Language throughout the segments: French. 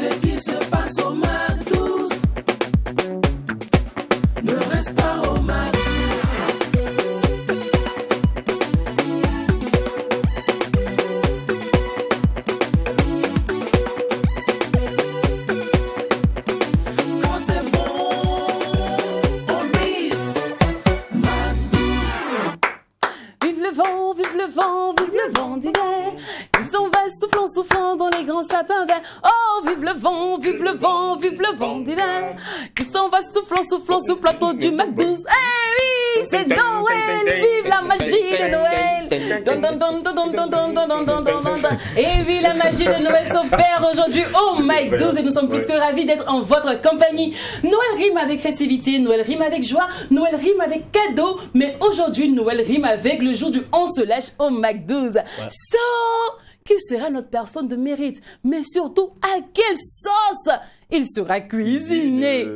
Ce qui se passe au Mac 12 ne reste pas au Mac 12. Quand c'est bon, on mise Mac 12. Vive le vent, vive le vent, vive le vent d'hiver. Ils s'en va soufflant, soufflant dans les grands sapins verts. Oh, vive le vent, vive le vent, vive le vent d'hiver. Ils s'en va soufflant, soufflant sous le plateau du Mac 12. Eh oui, c'est Noël, vive la magie de Noël. Don, don, don, don, don, don, don, don, don, don, don, don. Et vive la magie de Noël s'opère aujourd'hui au Mac 12 et nous sommes plus que ravis d'être en votre compagnie. Noël rime avec festivité, Noël rime avec joie, Noël rime avec cadeau, mais aujourd'hui Noël rime avec le jour du on se lâche au Mac 12. So, qui sera notre personne de mérite, mais surtout à quelle sauce il sera cuisiné.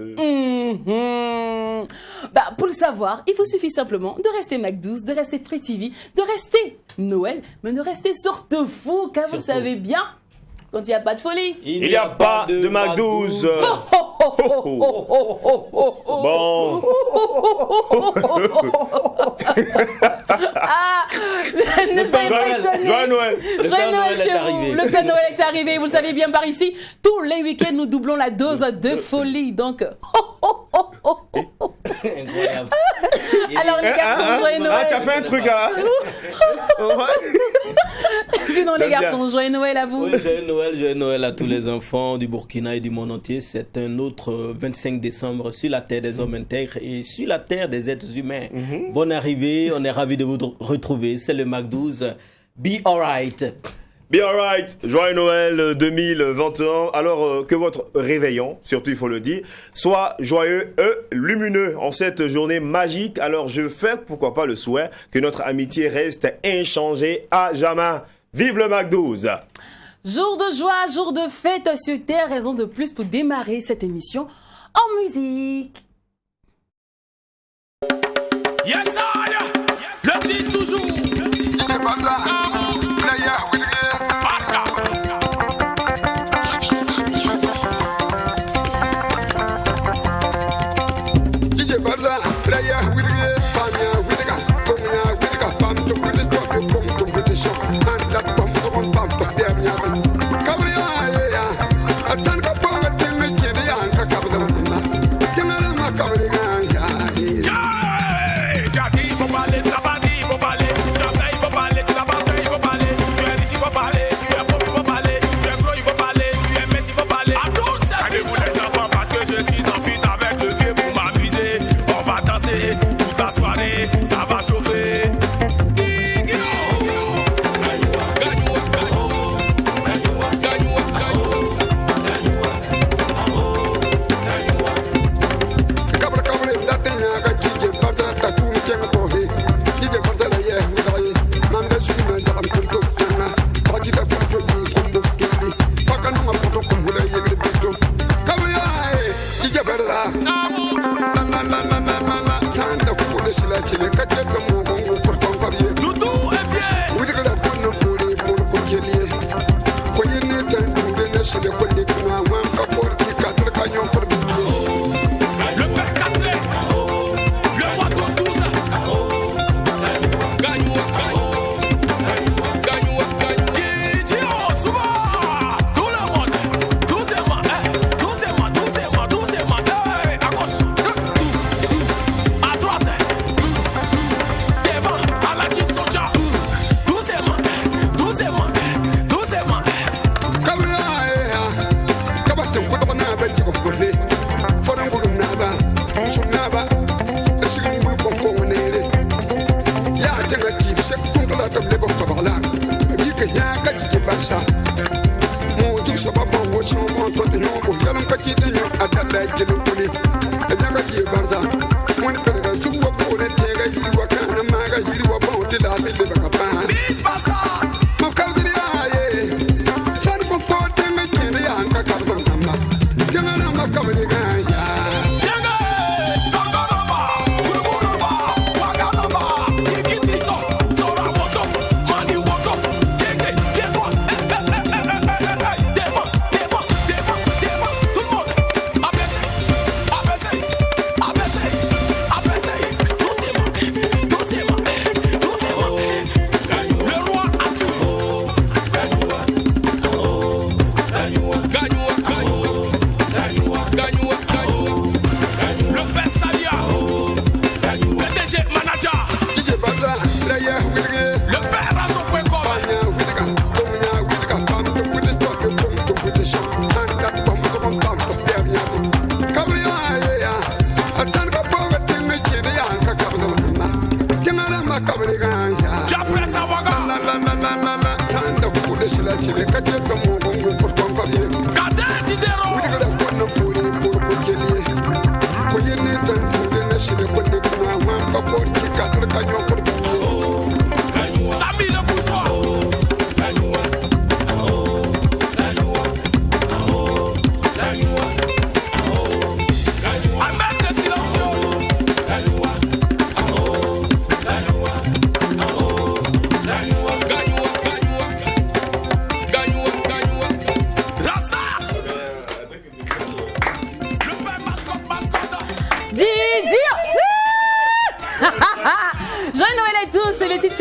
Pour le savoir, il vous suffit simplement de rester Mac 12, de rester True TV, de rester Noël, mais de rester surtout fou, car vous le savez bien, quand il n'y a pas de folie, il n'y a pas de Mac 12. Bon. Ne soyez pas étonnés. Joyeux Noël. Joyeux Noël chez vous. Le Père Noël est arrivé. Vous le savez bien par ici. Tous les week-ends, nous doublons la dose de folie. Donc, Incroyable. alors les garçons, joyeux Noël. Ah, tu as fait un truc là. Sinon, les J'aime garçons, bien. joyeux Noël à vous. Oui, joyeux Noël à tous les enfants du Burkina et du monde entier. C'est un autre 25 décembre sur la terre des hommes intègres et sur la terre des êtres humains. Bonne arrivée, on est ravis de vous retrouver. C'est le Mac 12. Be alright. Be alright, joyeux Noël 2021. Alors que votre réveillon, surtout il faut le dire, soit joyeux et lumineux en cette journée magique. Alors je fais pourquoi pas le souhait que notre amitié reste inchangée à jamais. Vive le Mac 12. Jour de joie, jour de fête sur Terre, raison de plus pour démarrer cette émission en musique. Yes, I. Le 10 toujours.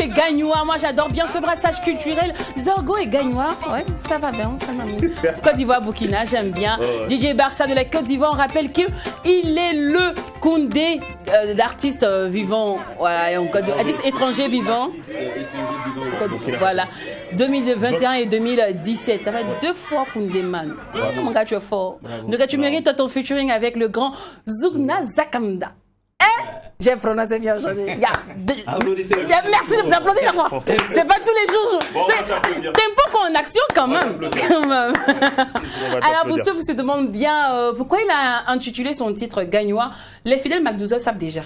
c'est gagnois. Moi, j'adore bien ce brassage culturel. Zorgo est gagnois. Ouais, ça va bien, ça m'a mis. Côte d'Ivoire, Burkina, j'aime bien. DJ Barça de la Côte d'Ivoire, on rappelle qu'il est le Koundé d'artistes vivants. Voilà, artistes étrangers vivants. Voilà. 2021 et 2017. Ça va être 2 fois Koundé Man. Mon gars, tu es fort. Donc, tu mérites ton featuring avec le grand Zugna Zakamda. J'ai prononcé bien aujourd'hui. Merci d'applaudir moi. C'est pas tous les jours. Tempo en action quand même. Alors pour ceux qui se demandent bien pourquoi il a intitulé son titre Gagnois, les fidèles McDouzle savent déjà.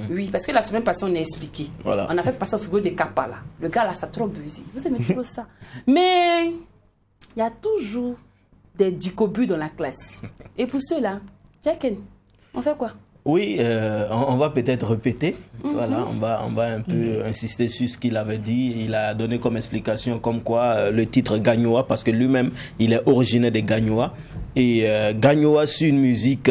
Oui, parce que la semaine passée on a expliqué. Voilà. On a fait passer au frigo de Kappa là. Le gars là, ça a trop buzzé. Vous aimez trop ça. Mais il y a toujours des dicobus dans la classe. Et pour ceux-là, Jacken, on fait quoi? Oui, on va peut-être répéter. Voilà, on va un peu insister sur ce qu'il avait dit. Il a donné comme explication comme quoi le titre Gagnois, parce que lui-même, il est originaire des Gagnois. Et Gagnois sur une musique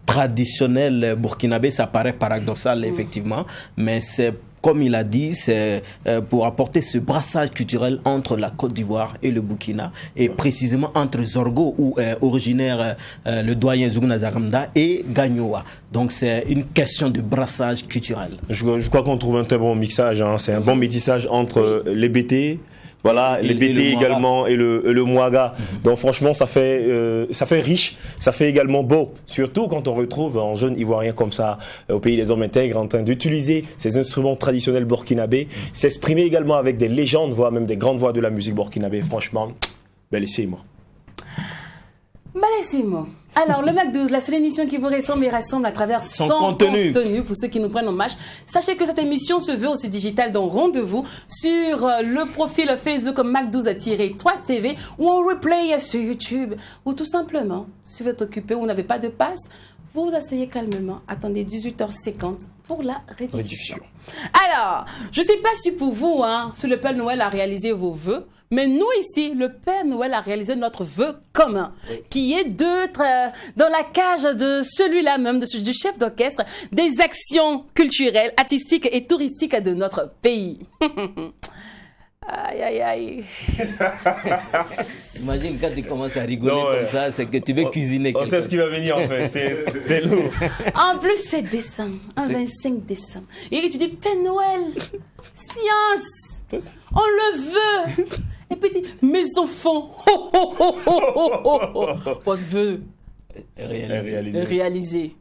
traditionnelle burkinabé, ça paraît paradoxal, effectivement, mais c'est comme il a dit, c'est pour apporter ce brassage culturel entre la Côte d'Ivoire et le Burkina, et précisément entre Zorgo, où est originaire le doyen Zugna Zakamda, et Gagnoa. Donc c'est une question de brassage culturel. Je crois qu'on trouve un très bon mixage, hein. C'est un bon métissage entre les BT, voilà, les BT également et le Mouaga. Donc franchement, ça fait riche, ça fait également beau. Surtout quand on retrouve un jeune Ivoirien comme ça au pays des hommes intègres en train d'utiliser ces instruments traditionnels burkinabés, s'exprimer également avec des légendes, voire même des grandes voix de la musique burkinabé. Franchement, bellissimo. Bellissimo. Alors, le McDouzle, la seule émission qui vous ressemble et rassemble à travers son contenu. Pour ceux qui nous prennent en marche, sachez que cette émission se veut aussi digitale, donc rendez-vous sur le profil Facebook McDouzle-3TV ou en replay sur YouTube, ou tout simplement, si vous êtes occupé ou vous n'avez pas de passe, vous vous asseyez calmement, attendez 18h50 pour la rediffusion. Alors, je ne sais pas si pour vous, si le Père Noël a réalisé vos vœux, mais nous ici, le Père Noël a réalisé notre vœu commun, qui est d'être dans la cage de celui-là même, du chef d'orchestre, des actions culturelles, artistiques et touristiques de notre pays. Aïe, aïe, aïe. Imagine quand tu commences à rigoler comme ça, c'est que tu veux cuisiner. On sait ce qui va venir en fait, c'est lourd. En plus, c'est décembre, un 25 décembre. Et tu dis, Père Noël, science, on le veut. Et puis tu dis, mes enfants, votre vœu réalisé.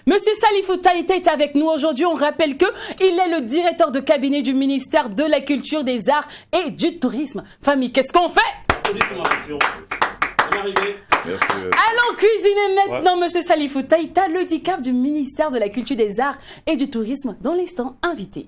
Monsieur Salifou Taïta est avec nous aujourd'hui. On rappelle que il est le directeur de cabinet du ministère de la Culture, des Arts et du Tourisme. Famille, qu'est-ce qu'on fait? Merci. Allons cuisiner maintenant, Monsieur Salifou Taïta, le DICAP du ministère de la Culture, des Arts et du Tourisme, dans l'instant invité.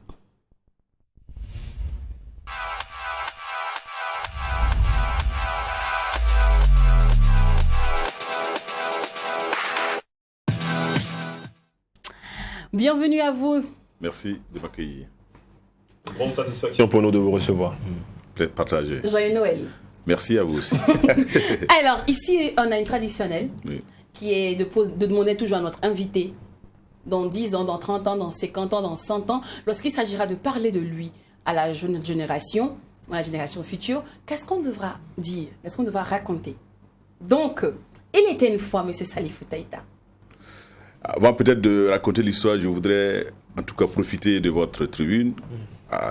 Bienvenue à vous. Merci de m'accueillir. Grande satisfaction pour nous de vous recevoir. Partagez. Joyeux Noël. Merci à vous aussi. Alors, ici, on a une traditionnelle qui est de demander toujours à notre invité, dans 10 ans, dans 30 ans, dans 50 ans, dans 100 ans, lorsqu'il s'agira de parler de lui à la jeune génération, à la génération future, qu'est-ce qu'on devra dire? Qu'est-ce qu'on devra raconter? Donc, il était une fois, Monsieur Salifou Taïta. Avant peut-être de raconter l'histoire, je voudrais en tout cas profiter de votre tribune,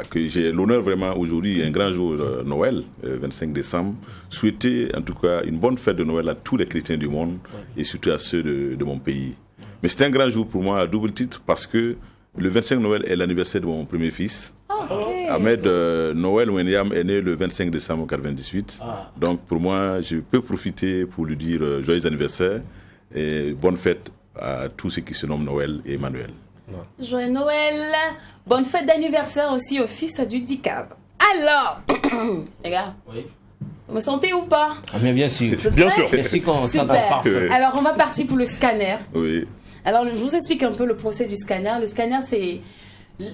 que j'ai l'honneur vraiment aujourd'hui, un grand jour Noël, 25 décembre, souhaiter en tout cas une bonne fête de Noël à tous les chrétiens du monde et surtout à ceux de mon pays. Mais c'est un grand jour pour moi à double titre parce que le 25 Noël est l'anniversaire de mon premier fils. Okay. Ahmed Noël Wenyam est né le 25 décembre 1998. Donc pour moi, je peux profiter pour lui dire joyeux anniversaire et bonne fête à tous ceux qui se nomment Noël et Emmanuel. Joyeux Noël, bonne fête d'anniversaire aussi au fils du DICAP. Alors, les gars, vous me sentez ou pas? Bien sûr. Bien sûr. Bien sûr qu'on s'entend Super. parfait. Alors, on va partir pour le scanner. Oui. Alors, je vous explique un peu le process du scanner. Le scanner, c'est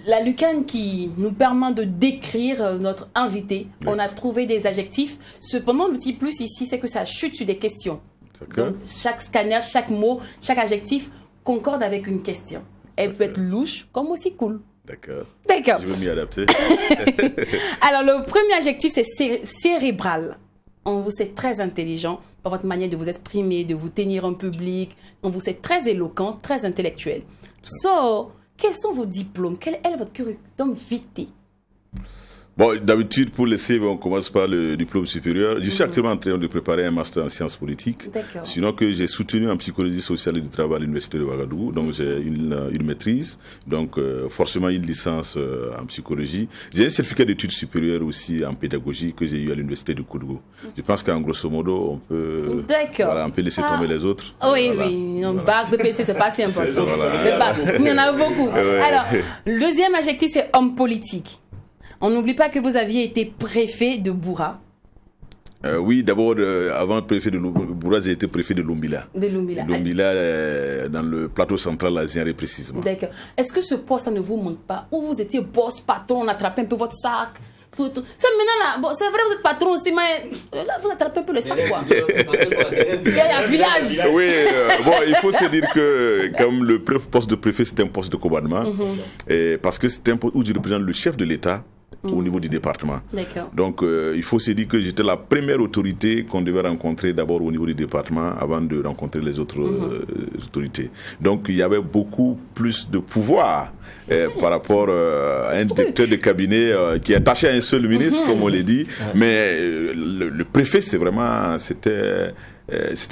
la lucarne qui nous permet de décrire notre invité. Oui. On a trouvé des adjectifs. Cependant, le petit plus ici, c'est que ça chute sur des questions. Donc, chaque scanner, chaque mot, chaque adjectif concorde avec une question. Elle peut être louche comme aussi cool. D'accord. D'accord. Je vais m'y adapter. Alors, le premier adjectif, c'est cérébral. On vous sait très intelligent par votre manière de vous exprimer, de vous tenir en public. On vous sait très éloquent, très intellectuel. So, quels sont vos diplômes? Quel est votre curriculum vitae? Bon, d'habitude, pour les CV, on commence par le diplôme supérieur. Je suis actuellement en train de préparer un master en sciences politiques. D'accord. Sinon que j'ai soutenu en psychologie sociale et du travail à l'université de Ouagadougou. Donc, j'ai une maîtrise. Donc, forcément, une licence en psychologie. J'ai un certificat d'études supérieures aussi en pédagogie que j'ai eu à l'université de Koudougou. Je pense qu'en grosso modo, on peut, voilà, on peut laisser tomber les autres. Oui, voilà. oui. Un bac, BPC, c'est pas si important. Voilà. C'est pas, il y en a beaucoup. Alors, le deuxième adjectif, c'est homme politique. On n'oublie pas que vous aviez été préfet de Boura. Oui, d'abord, avant préfet de Boura, j'ai été préfet de Lombila. De Lombila. Lombila, dans le plateau central asien précisément. D'accord. Est-ce que ce poste, ça ne vous manque pas? Ou vous étiez boss, patron, on attrapait un peu votre sac? Tout. C'est maintenant là, bon, c'est vrai, vous êtes patron aussi, mais là, vous attrapez un peu le sac, quoi. Il y a un village. Oui, bon, il faut se dire que comme le poste de préfet, c'est un poste de commandement, et parce que c'est un poste où je représente le chef de l'État au niveau du département. D'accord. Donc, il faut se dire que j'étais la première autorité qu'on devait rencontrer d'abord au niveau du département avant de rencontrer les autres autorités. Donc, il y avait beaucoup plus de pouvoir par rapport à un directeur de cabinet qui est attaché à un seul ministre, comme on l'a dit. Mais le préfet, c'était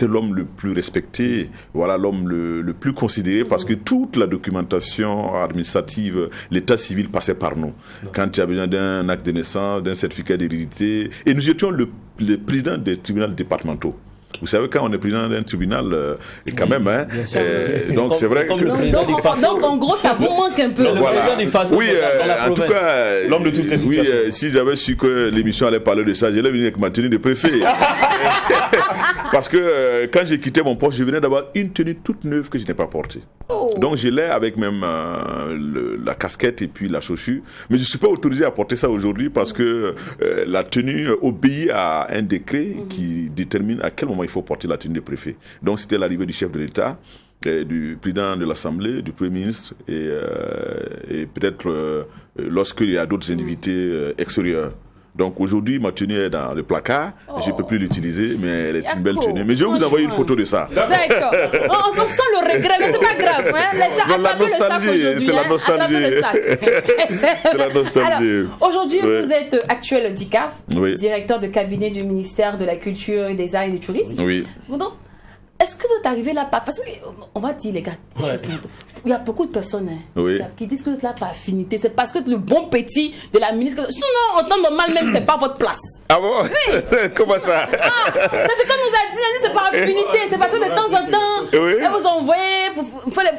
l'homme le plus respecté, voilà, l'homme le plus considéré, parce que toute la documentation administrative, l'état civil passait par nous. Quand il y a besoin d'un acte de naissance, d'un certificat d'hérédité, et nous étions le président des tribunaux départementaux. Vous savez, quand on est président d'un tribunal, quand même, hein, donc c'est vrai que... Donc, en gros, ça vous manque un peu. Voilà. Oui, en tout cas, l'homme de toutes les situations. Oui, si j'avais su que l'émission allait parler de ça, j'allais venir avec ma tenue de préfet. Parce que quand j'ai quitté mon poste, je venais d'avoir une tenue toute neuve que je n'ai pas portée. Donc je l'ai avec même la casquette et puis la chaussure. Mais je ne suis pas autorisé à porter ça aujourd'hui parce que la tenue obéit à un décret qui détermine à quel moment il faut porter la tenue de préfet. Donc c'était l'arrivée du chef de l'État, du président de l'Assemblée, du Premier ministre et peut-être lorsqu'il y a d'autres invités extérieurs. Donc aujourd'hui, ma tenue est dans le placard. Je ne peux plus l'utiliser, mais elle est une belle tenue. Mais je vais vous envoyer une photo de ça. D'accord. On sent le regret, mais c'est pas grave. Hein. La nostalgie, c'est la nostalgie. C'est la nostalgie. Aujourd'hui, vous êtes actuel DICAF, directeur de cabinet du ministère de la Culture, des Arts et du Tourisme. Oui. Cependant, est-ce que vous êtes arrivé là pas... Parce qu'on va dire, les gars, il y a beaucoup de personnes qui disent que vous êtes là par affinité. C'est parce que le bon petit de la ministre... Sinon, en temps normal, même, c'est pas votre place. Ah bon? Oui. Comment ça? C'est ce qu'on nous a dit, c'est par affinité. C'est parce que de temps en temps, elle vous envoie... Tu vois, non,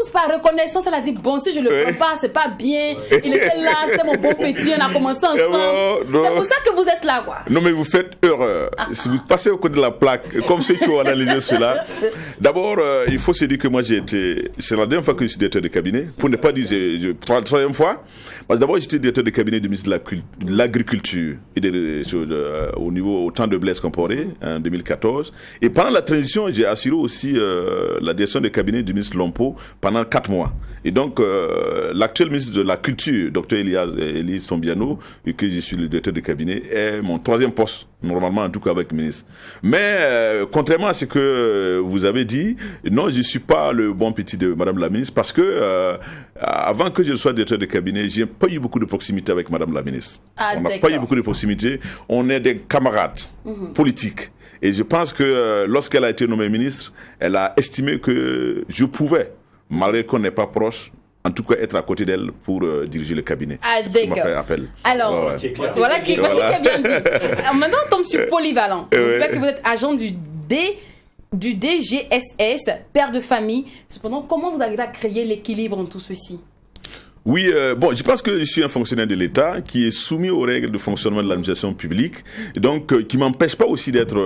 c'est pas reconnaissance. Elle a dit, bon, si je le prends pas, c'est pas bien. Il était là, c'était mon bon petit, on a commencé ensemble. C'est pour ça que vous êtes là, quoi. Non, mais vous faites erreur. Si vous passez au côté de la plaque, comme ceux qui ont analysé cela, d'abord, il faut se dire que moi, c'est la deuxième fois que je suis directeur de cabinet, pour ne pas dire troisième fois. Parce que d'abord, j'étais directeur de cabinet du ministre de l'Agriculture et des choses au temps de Blaise Compaoré en 2014. Et pendant la transition, j'ai assuré aussi la direction de cabinet du ministre Lompo pendant 4 mois. Et donc, l'actuel ministre de la Culture, Dr Élise Sombiano, et que je suis le directeur de cabinet, est mon troisième poste, normalement en tout cas avec le ministre. Mais contrairement à ce que vous avez dit, non, je ne suis pas le bon petit de Madame la ministre, parce que avant que je sois directeur de cabinet, je n'ai pas eu beaucoup de proximité avec Madame la ministre. On n'a pas eu beaucoup de proximité. On est des camarades politiques. Et je pense que lorsqu'elle a été nommée ministre, elle a estimé que je pouvais, malgré qu'on n'est pas proche, en tout cas être à côté d'elle pour diriger le cabinet. D'accord. Fait appel. Alors, voilà qui est bien dit. Alors, maintenant, on tombe sur polyvalent. Que vous êtes agent du DGSS, père de famille. Cependant, comment vous arrivez à créer l'équilibre en tout ceci? Oui, bon, je pense que je suis un fonctionnaire de l'État qui est soumis aux règles de fonctionnement de l'administration publique, donc qui m'empêche pas aussi d'être,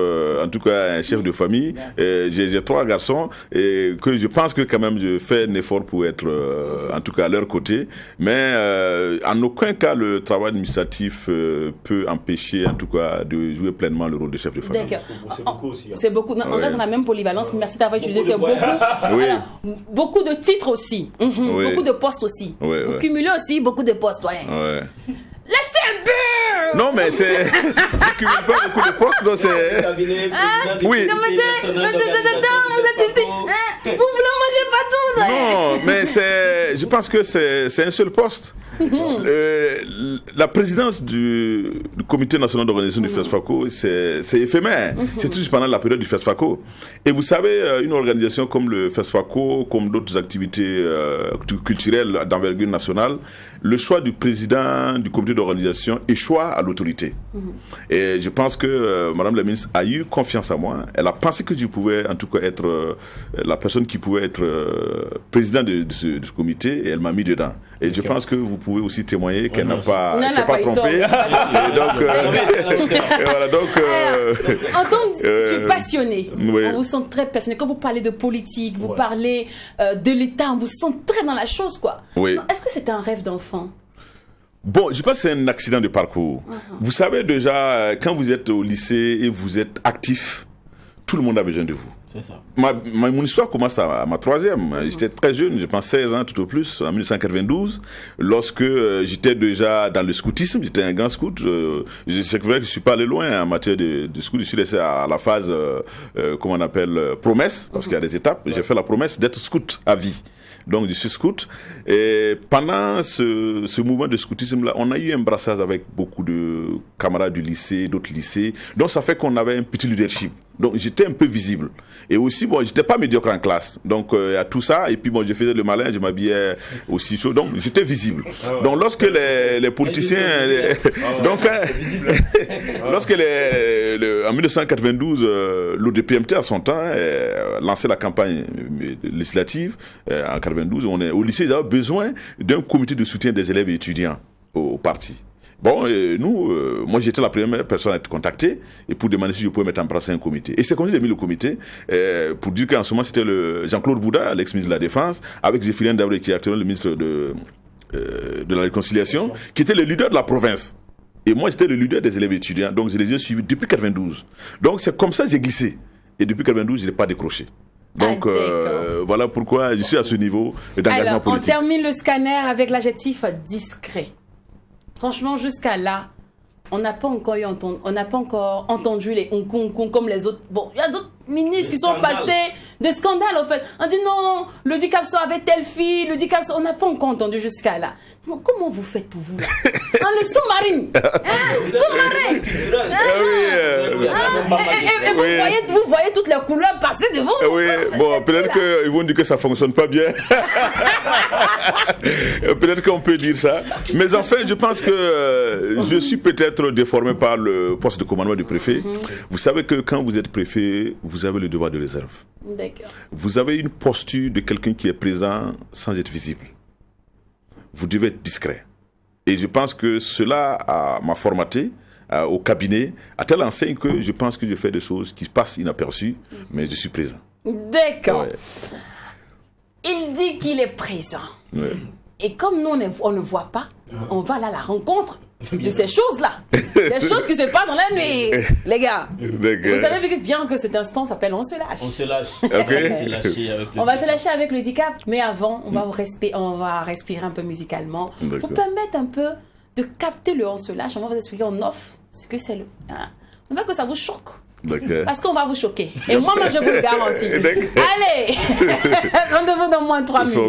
en tout cas, un chef de famille. J'ai 3 garçons et que je pense que quand même je fais un effort pour être, en tout cas, à leur côté. Mais en aucun cas le travail administratif peut empêcher, en tout cas, de jouer pleinement le rôle de chef de famille. D'accord. C'est beaucoup aussi. C'est beaucoup. On reste dans la même polyvalence. Merci d'avoir utilisé. C'est beaucoup. Oui. Alors, beaucoup de titres aussi. Beaucoup de postes aussi. Oui. vous cumulez aussi beaucoup de postes, ouais. Laissez un peu. Non, mais c'est... Je cumule pas beaucoup de postes, non, c'est... Oui. Non, mais vous êtes ici. Vous ne mangez pas tout. Non, mais c'est... Je pense que c'est un seul poste. La présidence du comité national d'organisation du FESFACO, c'est éphémère. C'est tout pendant la période du FESFACO. Et vous savez, une organisation comme le FESFACO, comme d'autres activités culturelles d'envergure nationale, le choix du président du comité d'organisation échoue à l'autorité. Et je pense que Madame la ministre a eu confiance en moi. Elle a pensé que je pouvais en tout cas être la personne qui pouvait être président de ce comité, et elle m'a mis dedans. Et je pense que vous pouvez aussi témoigner qu'elle n'a pas, s'est pas trompée. Voilà, donc, en tant que je suis passionné, on vous sent très passionné. Quand vous parlez de politique, vous parlez de l'État, on vous sent très dans la chose, quoi. Est-ce que c'était un rêve d'enfant? Bon, je pense que c'est un accident de parcours. Vous savez déjà, quand vous êtes au lycée et vous êtes actif, tout le monde a besoin de vous. C'est ça. Mon histoire commence à ma troisième. J'étais très jeune, je pense 16 ans tout au plus, en 1992, lorsque j'étais déjà dans le scoutisme. J'étais un grand scout. C'est vrai que je suis pas allé loin en matière de scout. Je suis laissé à la phase, comment on appelle, promesse, parce qu'il y a des étapes. J'ai fait la promesse d'être scout à vie. Donc je suis scout. Et pendant ce mouvement de scoutisme-là, on a eu un brassage avec beaucoup de camarades du lycée, d'autres lycées. Donc ça fait qu'on avait un petit leadership. Donc j'étais un peu visible. Et aussi, bon, j'étais pas médiocre en classe. Donc il y a tout ça. Et puis bon, je faisais le malin, je m'habillais aussi chaud. Donc j'étais visible. Donc lorsque les politiciens... lorsque en 1992, l'ODPMT à son temps lançait la campagne législative, en 92, on est au lycée, ils avaient besoin d'un comité de soutien des élèves et étudiants au parti. Bon, moi j'étais la première personne à être contactée et pour demander si je pouvais mettre en place un comité. Et c'est comme j'ai mis le comité pour dire qu'en ce moment c'était le Jean-Claude Bouda, l'ex-ministre de la Défense, avec Zéphirine Dabré qui est actuellement le ministre de la Réconciliation, qui était le leader de la province. Et moi j'étais le leader des élèves étudiants, donc je les ai suivis depuis 92. Donc c'est comme ça que j'ai glissé. Et depuis 92, je n'ai pas décroché. Donc voilà pourquoi je suis à ce niveau d'engagement politique. On termine le scanner avec l'adjectif discret. Franchement, jusqu'à là, on n'a pas encore entendu les hong comme les autres. Bon, il y a d'autres ministres qui sont passés des scandales, en fait. On dit non, le DICAPSO avait telle fille, le DICAPSO, on n'a pas encore entendu jusqu'à là. Comment vous faites pour vous, là? Le sous-marin. Sous-marin. Et vous voyez toutes les couleurs passer devant vous. Oui, bon, peut-être qu'ils vont dire que ça ne fonctionne pas bien. Peut-être qu'on peut dire ça. Mais enfin, je pense que je suis peut-être déformé par le poste de commandement du préfet. Vous savez que quand vous êtes préfet, vous avez le devoir de réserve. D'accord. Vous avez une posture de quelqu'un qui est présent sans être visible. Vous devez être discret. Et je pense que cela m'a formaté au cabinet, à telle enseigne que je pense que je fais des choses qui passent inaperçues, mais je suis présent. D'accord. Ouais. Il dit qu'il est présent. Ouais. Et comme nous, on ne voit pas, on va là à la rencontre de ces choses-là. Des choses qui se passent dans la nuit. Les gars, vous savez bien que cet instant s'appelle On se lâche. On se lâche. Okay. On va se lâcher avec le DICAP. Mais avant, on va respirer un peu musicalement. Vous permettre un peu de capter le On se lâche. On va vous expliquer en off ce que c'est le... On veut que ça vous choque. Parce qu'on va vous choquer. Et moi, je vous le garantis. Allez. Rendez-vous dans moins de 3 minutes. Oh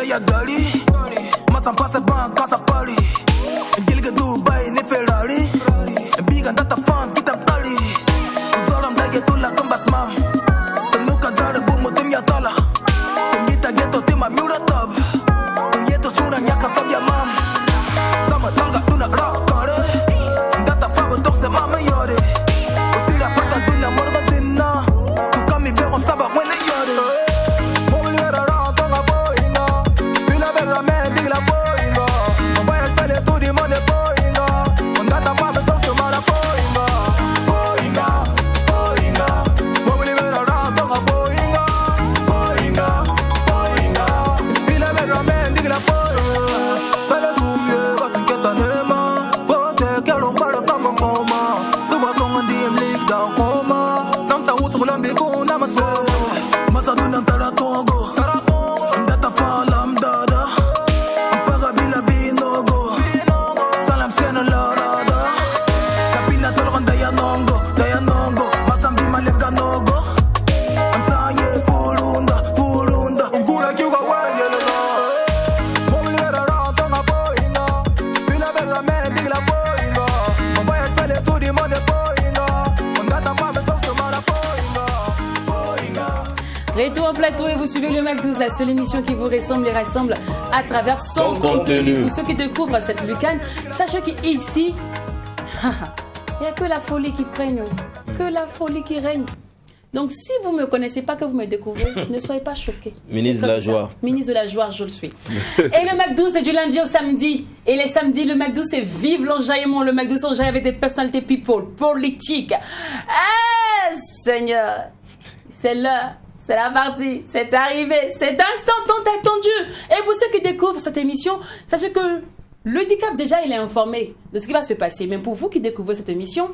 ya gali Masam pasa ban kasa pali Gilga Dubai ni Ferrari Biga ndata fan kitam tali Uzoram dage tula kambas mam Tenuka zare bumu tim ya tala Tengita geto tima miura tab Yeto suna nyaka sab ya mam Sama talga tuna rock kare Ndata fabo tokse mama yore Usira pata dunya morga zinna Tukami begon sabak wene yore Mobili vera round tonga boinga Bila vera men digla boinga On va installer tout du monde boinga On ndata fabo tokse mara boinga Boinga, boinga Mobili vera round tonga boinga Boinga, boinga Bila vera men digla boinga Dale dumye basinketa nema Wote kelo balo kama ngoma Duba songa diem lik da koma Namsa usu lambi kuna maso Masa dunam tara tongo Ndata falam dada Apaga bila binogo Salam siena la rada Kapina tolgon daya nongo Masam bima lefga nogo Amsaye fulunda Ungula kiuga wanyele no Mobili vera round tonga boinga Bila vera men digla boinga On va installer tout du monde boinga On data femme tosto mara boinga Retour au plateau et vous suivez le Mac 12, la seule émission qui vous ressemble et rassemble à travers son contenu. Pour ceux qui découvrent cette lucane, sachez qu'ici, il n'y a que la folie qui prenne, que la folie qui règne. Donc si vous ne me connaissez pas, que vous me découvrez, ne soyez pas choqués. Ministre C'est de la comme ça. joie. Ministre de la joie, je le suis. Et le Mac 12, c'est du lundi au samedi. Et les samedis, le Mac 12, c'est vive l'enjaillement. Le Mac 12, enjaille avec des personnalités people, politiques. Ah, Seigneur, c'est l'heure. C'est la partie, c'est arrivé, cet instant tant attendu. Et pour ceux qui découvrent cette émission, sachez que le DICAF déjà il est informé de ce qui va se passer. Mais pour vous qui découvrez cette émission,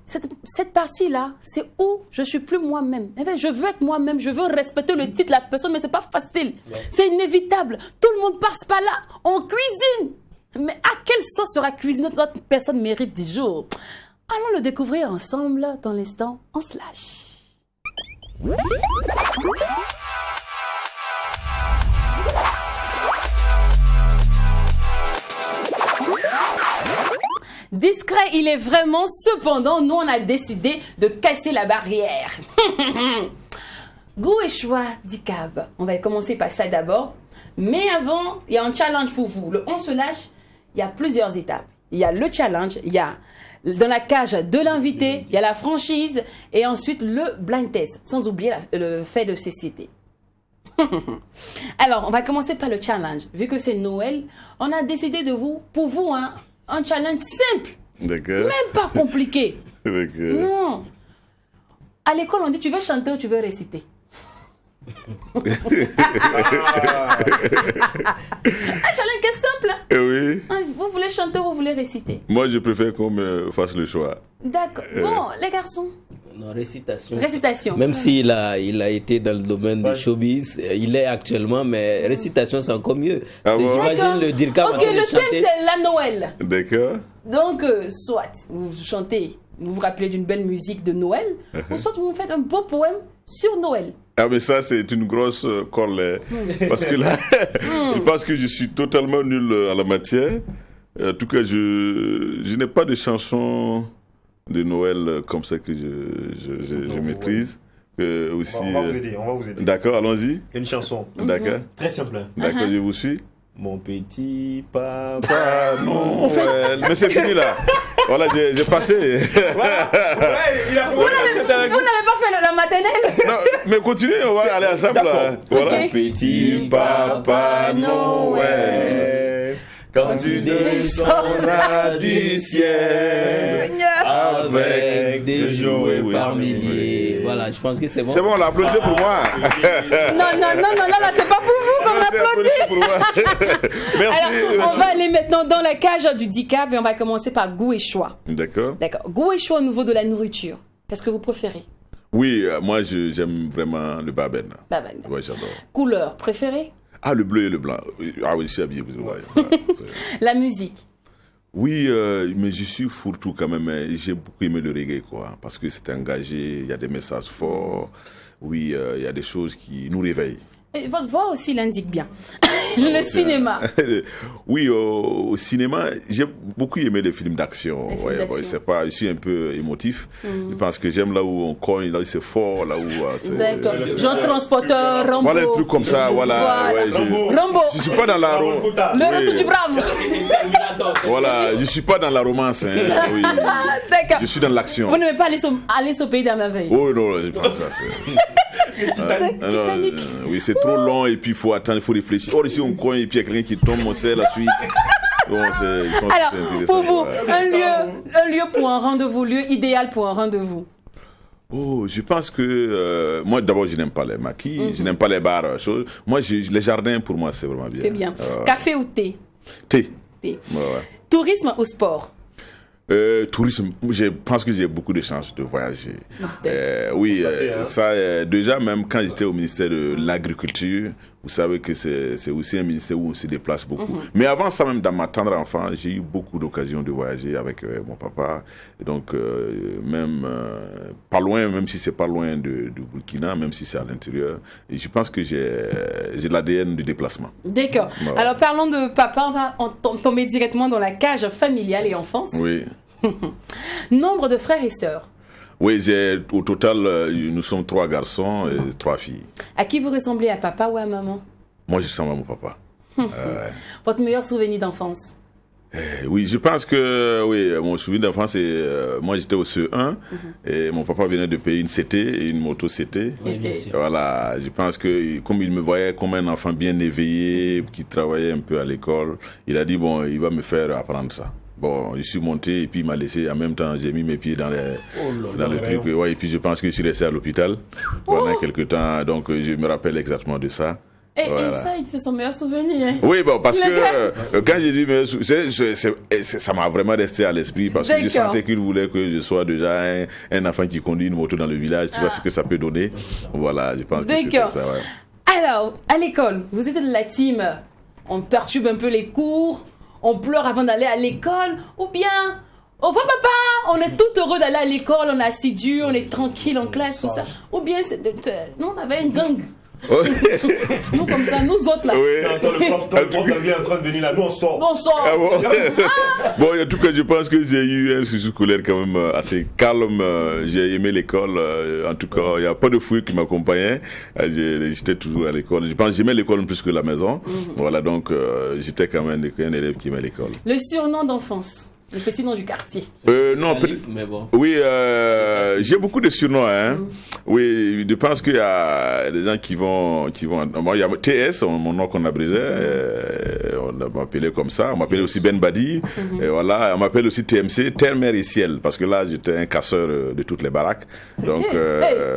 cette partie-là, c'est où je suis plus moi-même. En fait, je veux être moi-même, je veux respecter le titre de la personne, mais c'est pas facile. C'est inévitable. Tout le monde passe par là. On cuisine. Mais à quelle sauce sera cuisinée notre personne mérite du jour? Allons le découvrir ensemble dans l'instant en slash. Discret, il est vraiment. Cependant, nous, on a décidé de casser la barrière. Goût et choix d'ICAB. On va commencer par ça d'abord. Mais avant, il y a un challenge pour vous. Le On se lâche, il y a plusieurs étapes. Il y a le challenge, il y a dans la cage de l'invité, il y a la franchise et ensuite le blind test, sans oublier le fait de cécité. Alors, on va commencer par le challenge. Vu que c'est Noël, on a décidé pour vous, un challenge simple. D'accord. Même pas compliqué. D'accord. Non. À l'école, on dit tu veux chanter ou tu veux réciter. Un challenge qui est simple. Eh oui. Vous voulez chanter ou vous voulez réciter? Moi, je préfère qu'on me fasse le choix. D'accord. Bon, les garçons. Non, récitation. Récitation. Même s'il a été dans le domaine du showbiz, il est actuellement, mais récitation, c'est encore mieux. Ah bon? J'imagine le dire quand Ok, le thème c'est la Noël. D'accord. Donc, soit vous chantez, vous vous rappelez d'une belle musique de Noël, ou soit vous faites un beau poème sur Noël. Ah mais ça c'est une grosse colle parce que là je pense que je suis totalement nul en la matière. En tout cas je n'ai pas de chanson de Noël comme ça que je maîtrise. Aussi, on va vous aider, D'accord, allons-y. Une chanson. D'accord. Très simple. D'accord, je vous suis. Mon petit papa Noël. Mais c'est fini là. Voilà, j'ai passé. Vous n'avez pas fait la maternelle? Non, mais continuez, on va aller ensemble. Là. Voilà. Okay. Petit papa Noël, quand tu descendras du ciel avec des jouets par milliers. Voilà, je pense que c'est bon. C'est bon, on l'a applaudi pour moi. Non, c'est pas pour vous qu'on applaudit. Pour moi. Merci. Alors, on va aller maintenant dans la cage du DICAP et on va commencer par goût et choix. D'accord. D'accord. Goût et choix au niveau de la nourriture. Qu'est-ce que vous préférez? Oui, moi j'aime vraiment le baben. Baben. Ouais, j'adore. Couleur préférée? Ah, le bleu et le blanc. Ah oui, je suis habillé. Voilà. La musique? Oui, mais je suis fourre-tout quand même. J'ai beaucoup aimé le reggae, quoi, parce que c'est engagé, il y a des messages forts. Oui, il y a des choses qui nous réveillent. Et votre voix aussi l'indique bien. Le cinéma. Oui, au cinéma, j'ai beaucoup aimé les films d'action. Les films d'action. C'est pas, je suis un peu émotif. Je pense que j'aime là où on cogne, là où c'est fort, là où c'est. D'accord. Jean Transporteur, Rambo. Voilà un truc comme ça, voilà. Ouais, Rambo. je suis pas dans la Le retour du brave. Voilà, je suis pas dans la romance. Hein, oui. D'accord. Je suis dans l'action. Vous n'aimez pas Alice au pays des merveilles? Oh non, je pense ça. Oui, c'est trop long et puis il faut attendre, il faut réfléchir. Or ici on cogne et puis il y a quelqu'un qui tombe, on sait la suite. Bon, alors, pour vous, un lieu pour un rendez-vous, lieu idéal pour un rendez-vous? Oh, je pense que moi d'abord je n'aime pas les maquis, je n'aime pas les bars, choses. Moi les jardins pour moi c'est vraiment bien. C'est bien. Café ou thé? Thé. Thé. Ouais. Tourisme ou sport? Tourisme, je pense que j'ai beaucoup de chance de voyager. Oui, déjà même quand j'étais au ministère de l'Agriculture, vous savez que c'est aussi un ministère où on se déplace beaucoup. Mais avant ça même, dans ma tendre enfance, j'ai eu beaucoup d'occasions de voyager avec mon papa. Et donc même pas loin, même si c'est pas loin de Burkina, même si c'est à l'intérieur. Et je pense que j'ai l'ADN du déplacement. D'accord. Voilà. Alors parlons de papa, on va tomber directement dans la cage familiale et enfance. Oui. Nombre de frères et sœurs? Oui, au total, nous sommes 3 garçons et 3 filles. À qui vous ressemblez, à papa ou à maman? Moi, je ressemble à mon papa. Votre meilleur souvenir d'enfance? Oui, je pense que mon souvenir d'enfance, c'est moi j'étais au CE1 et mon papa venait de payer une CT et une moto CT. Oui, bien sûr. Voilà, je pense que comme il me voyait comme un enfant bien éveillé, qui travaillait un peu à l'école, il a dit bon, il va me faire apprendre ça. Bon, je suis monté et puis il m'a laissé. En même temps, j'ai mis mes pieds dans le truc. Ouais, et puis je pense que je suis resté à l'hôpital pendant quelques temps. Donc je me rappelle exactement de ça. Et ça, c'est son meilleur souvenir. Hein. Oui, bon, parce que quand j'ai dit meilleur souvenir, ça m'a vraiment resté à l'esprit parce que je sentais qu'il voulait que je sois déjà un enfant qui conduit une moto dans le village. Tu vois ce que ça peut donner. Voilà, je pense que c'était ça. Ouais. Alors, à l'école, vous êtes de la team. On perturbe un peu les cours. On pleure avant d'aller à l'école, ou bien, au revoir papa, on est tout heureux d'aller à l'école, on est assidu, on est tranquille en classe, tout ça. Ou bien, nous on avait une gang. Nous comme ça, nous autres là. Oui. Quand le prof est en train de venir là, nous on sort. On sort. Ah bon? Bon, en tout cas, je pense que j'ai eu un sujet scolaire quand même assez calme. J'ai aimé l'école. En tout cas, il n'y a pas de fouille qui m'accompagnait. J'étais toujours à l'école. Je pense que j'aimais l'école plus que la maison. Voilà, donc j'étais quand même un élève qui aimait l'école. Le surnom d'enfance? Le petit nom du quartier. Non, mais bon. Oui, j'ai beaucoup de surnoms. Hein. Oui, je pense qu'il y a des gens qui vont. Moi, il y a TS, mon nom qu'on abrisait. On m'appelait comme ça. On m'appelait aussi Ben Badi. Et voilà, on m'appelle aussi TMC, Terre, Mer et Ciel, parce que là, j'étais un casseur de toutes les baraques. Donc,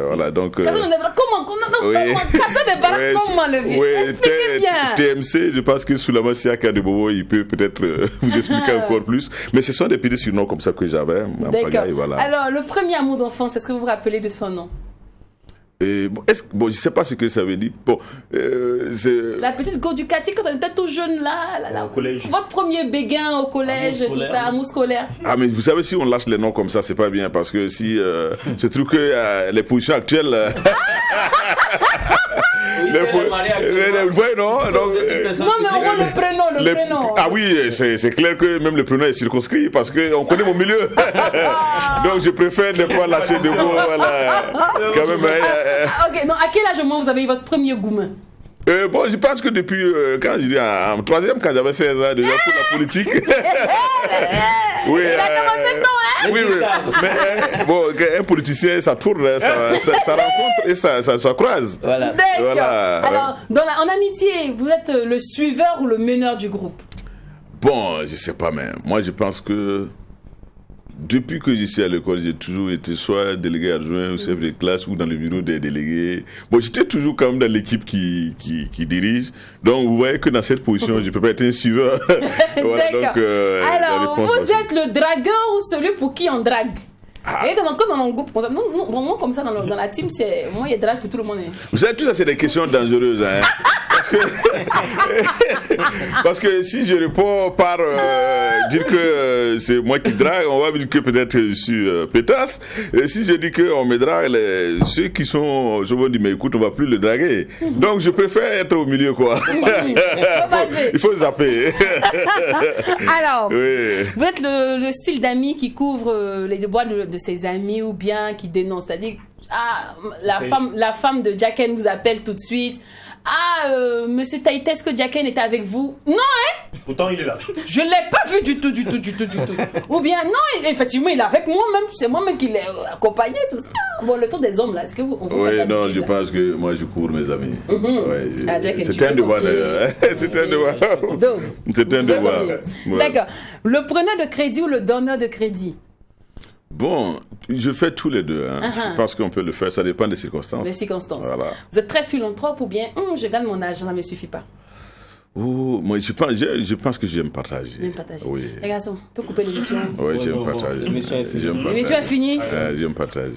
voilà. Donc. Casseur des baraques, comment le vivre? Expliquez bien. TMC, je pense que sous la Massiaka de Bobo, il peut peut-être vous expliquer encore plus. Mais ce sont des petits surnoms comme ça que j'avais. D'accord. Voilà. Alors, le premier amour d'enfance, est-ce que vous vous rappelez de son nom? Je ne sais pas ce que ça veut dire. Bon, la petite go du quartier quand on était tout jeune là. Au collège. Votre premier béguin au collège, tout ça, amour scolaire. Ah, mais vous savez, si on lâche les noms comme ça, c'est pas bien parce que si je trouve que les positions actuelles. Oui, non, mais au moins le prénom. Ah oui, c'est clair que même le prénom est circonscrit parce qu'on connaît mon milieu. Donc je préfère ne pas lâcher de mots. Voilà. Quand même. Ok, donc à quel âge au moins vous avez eu votre premier goumin? Bon, je pense que depuis, quand je dis en troisième, quand j'avais 16 ans, déjà pour la politique. Oui, il a commencé tôt, hein? Oui, mais bon, un politicien, ça tourne, ça rencontre et ça croise. Voilà. D'accord. Voilà. Alors, en amitié, vous êtes le suiveur ou le meneur du groupe? Bon, je sais pas, mais moi je pense que depuis que je suis à l'école, j'ai toujours été soit délégué adjoint ou chef de classe ou dans le bureau des délégués. Bon, j'étais toujours quand même dans l'équipe qui dirige. Donc, vous voyez que dans cette position, je ne peux pas être un suiveur. Voilà, d'accord. Donc, alors, vous êtes le dragueur ou celui pour qui on drague? Et comme dans mon groupe, nous, vraiment comme ça dans la team, c'est moi il y a drague pour tout le monde. Vous savez, tout ça, c'est des questions dangereuses. Hein, parce que Parce que si je réponds par dire que c'est moi qui drague, on va me dire que peut-être je suis pétasse. Et si je dis qu'on me drague, ceux qui sont, je me dis, mais écoute, on va plus le draguer. Donc je préfère être au milieu, quoi. Il faut zapper. Alors, Oui. vous êtes le style d'ami qui couvre les déboires de ses amis ou bien qui dénonce. C'est-à-dire, la femme de Jacken vous appelle tout de suite. Monsieur Taïté, est-ce que Jacken était avec vous? Non, hein? Pourtant, il est là. Je l'ai pas vu du tout. Ou bien, non, effectivement, il est avec moi-même. C'est moi-même qui l'ai accompagné, tout ça. Bon, le tour des hommes, là, est-ce que vous... Oui, non, je pense que moi, je couvre mes amis. C'est un devoir, d'ailleurs. C'est un devoir. C'est un devoir. D'accord. Le preneur de crédit ou le donneur de crédit? Bon, je fais tous les deux. Hein. Je pense qu'on peut le faire, ça dépend des circonstances. Des circonstances. Voilà. Vous êtes très philanthrope ou bien, je gagne mon argent, ça ne me suffit pas? Moi, je pense que j'aime partager. J'aime partager. Oui. Les garçons, on peut couper l'émission. Oui, j'aime partager. L'émission est finie. L'émission est finie. J'aime partager.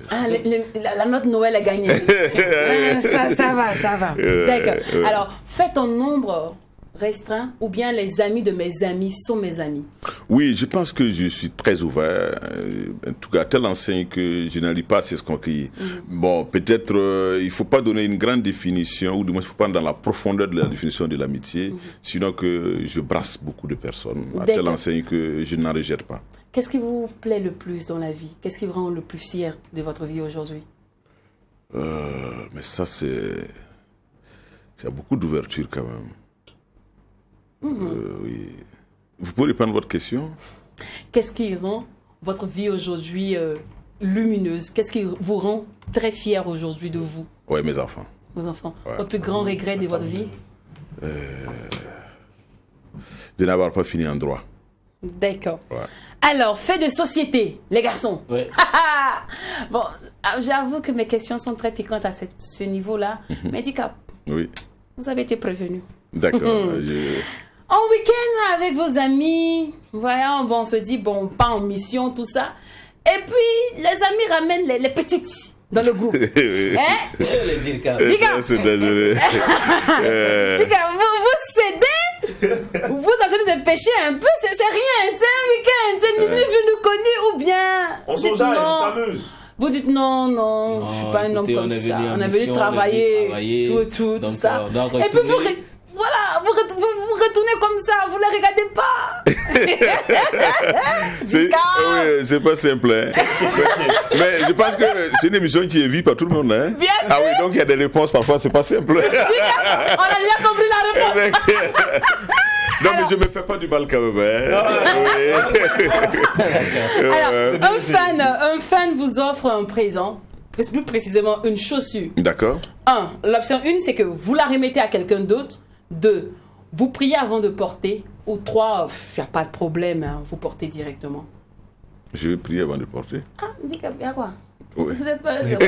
La note Noël est gagnée. Ça va. D'accord. Alors, faites un nombre restreint ou bien les amis de mes amis sont mes amis? Oui, je pense que je suis très ouvert. En tout cas, à telle enseigne que je n'arrive pas à s'escroquer. Bon, peut-être il ne faut pas donner une grande définition, ou du moins il ne faut pas dans la profondeur de la définition de l'amitié, sinon que je brasse beaucoup de personnes. À telle enseigne que je n'en rejette pas. Qu'est-ce qui vous plaît le plus dans la vie? Qu'est-ce qui vous rend le plus fier de votre vie aujourd'hui? Mais ça, c'est beaucoup d'ouverture quand même. Oui. Vous pouvez répondre à votre question? Qu'est-ce qui rend votre vie aujourd'hui lumineuse? Qu'est-ce qui vous rend très fier aujourd'hui de vous? Oui, mes enfants. Vos enfants. Ouais. Votre plus grand regret de votre vie? De n'avoir pas fini en droit. D'accord. Ouais. Alors, fait de société, les garçons. Ouais. Bon, j'avoue que mes questions sont très piquantes à ce niveau-là. Handicap, Oui. vous avez été prévenu. D'accord. En week-end avec vos amis, voyons, bon, on se dit, bon, pas en mission, tout ça. Et puis, les amis ramènent les petites dans le groupe. Hein? Les Dirka. Diga, C'est dangereux. vous cédez, vous essayez de pêcher un peu, c'est rien, c'est un week-end, c'est ni vu nous connaît ou bien. On dites s'enjaille, non. on s'amuse. Vous dites non, je suis pas un homme écoutez, comme on est ça. venu en On est venu mission, travailler, tout donc, ça. on doit Et puis vous, retourner. voilà, vous retournez comme ça, vous ne les regardez pas. C'est pas simple. Hein. Mais je pense que c'est une émission qui est vue par tout le monde. Hein. Bien Ah oui, donc il y a des réponses, parfois c'est pas simple. On a déjà compris la réponse. Non, mais je me fais pas du mal quand même. Hein. Alors, un fan vous offre un présent, plus précisément une chaussure. D'accord. L'option 1, c'est que vous la remettez à quelqu'un d'autre. 2, vous priez avant de porter. Ou 3, il n'y a pas de problème, hein, vous portez directement. Je vais prier avant de porter. Dis il y a quoi? Oui. Vous n'êtes pas... Les gars,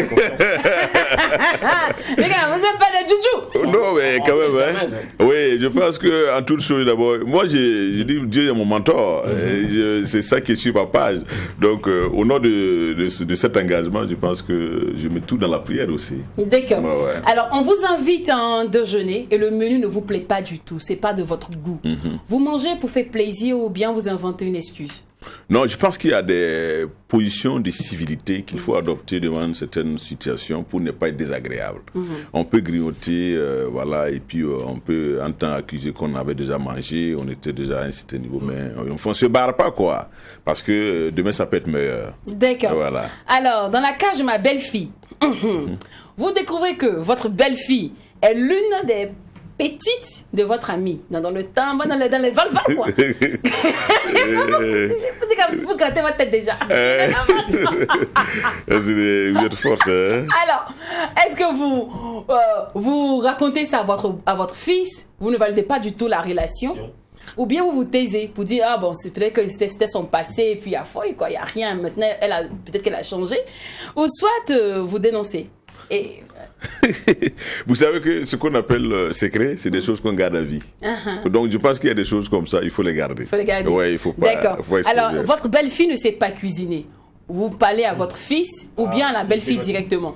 vous n'êtes pas des joujou. Non, mais quand même. Hein. Oui, je pense que en toute chose, d'abord, moi, je dis Dieu est mon mentor. C'est ça qui est sur ma page. Donc, au nom de cet engagement, je pense que je mets tout dans la prière aussi. D'accord. Ouais. Alors, on vous invite à un déjeuner et le menu ne vous plaît pas du tout. C'est pas de votre goût. Vous mangez pour faire plaisir ou bien vous inventez une excuse? Non, je pense qu'il y a des positions de civilité qu'il faut adopter devant certaines situations pour ne pas être désagréable. On peut grignoter, voilà, et puis on peut en temps accuser qu'on avait déjà mangé, on était déjà à un certain niveau, mais on ne se barre pas, quoi, parce que demain ça peut être meilleur. D'accord. Voilà. Alors, dans la cage de ma belle-fille, vous découvrez que votre belle-fille est l'une des petites de votre amie. Dans le temps, dans les val-val, quoi. Vous grattez votre tête déjà. Vous êtes forte, hein? Alors, est-ce que vous racontez ça à votre fils? Vous ne validez pas du tout la relation? Ou bien vous vous taisez pour dire, ah bon, c'est peut-être que c'était son passé, et puis il y a fouille, quoi, il n'y a rien, maintenant, peut-être qu'elle a changé. Ou soit vous dénoncez. Et... Vous savez que ce qu'on appelle secret, c'est des choses qu'on garde à vie. Donc je pense qu'il y a des choses comme ça, il faut les garder. Il faut les garder. Ouais, il faut pas. D'accord. Alors, votre belle-fille ne sait pas cuisiner. Vous parlez à votre fils ou bien à la belle-fille directement?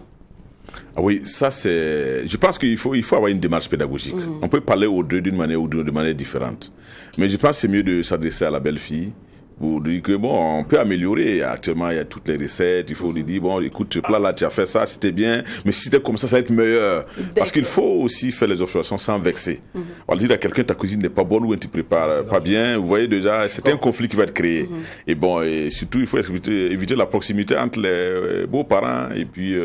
Ah oui, ça c'est. Je pense qu'il faut avoir une démarche pédagogique. On peut parler aux deux d'une manière ou de manière différente. Mais je pense que c'est mieux de s'adresser à la belle fille. Pour dire que bon, on peut améliorer. Actuellement, il y a toutes les recettes. Il faut lui dire, bon, écoute, ce plat-là, tu as fait ça, c'était bien. Mais si c'était comme ça va être meilleur. Parce qu'il faut aussi faire les observations sans vexer. On va dire à quelqu'un, ta cuisine n'est pas bonne ou tu prépares pas bien. Vous voyez déjà, c'est un conflit qui va être créé. Et bon, et surtout, il faut éviter la proximité entre les beaux-parents et puis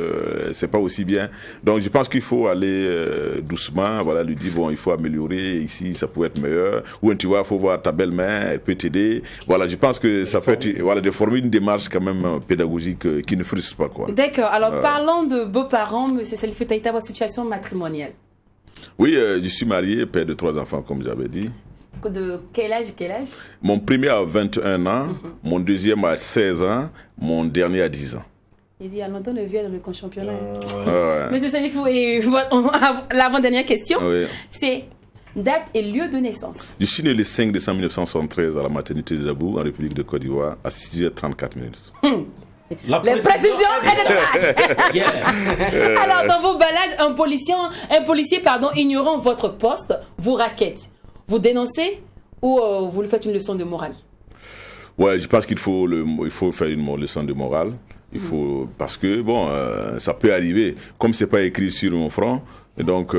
c'est pas aussi bien. Donc, je pense qu'il faut aller doucement, voilà, lui dire, bon, il faut améliorer. Ici, ça peut être meilleur. Ou tu vois, il faut voir ta belle-mère, elle peut t'aider. Voilà, je pense que ça peut être, voilà, de former une démarche quand même pédagogique qui ne frustre pas, quoi. D'accord. Alors, parlons de beaux-parents, Monsieur Salifou Taïta, votre situation matrimoniale. Oui, je suis marié, père de 3 enfants, comme j'avais dit. De quel âge? Mon premier a 21 ans, mon deuxième a 16 ans, mon dernier a 10 ans. Il dit, il y a longtemps, le vieux est dans le championnat. Ouais. Monsieur Salifou, et l'avant-dernière question, Oui. c'est date et lieu de naissance. Je suis né le 5 décembre 1973 à la maternité de Dabou, en République de Côte d'Ivoire, à 6h34 minutes. Les précisions et Alors, dans vos balades, un policier, ignorant votre poste, vous raquette. Vous dénoncez ou vous lui faites une leçon de morale? Ouais, je pense qu'il faut faire une leçon de morale. Il faut, parce que, bon, ça peut arriver. Comme c'est pas écrit sur mon front, et donc,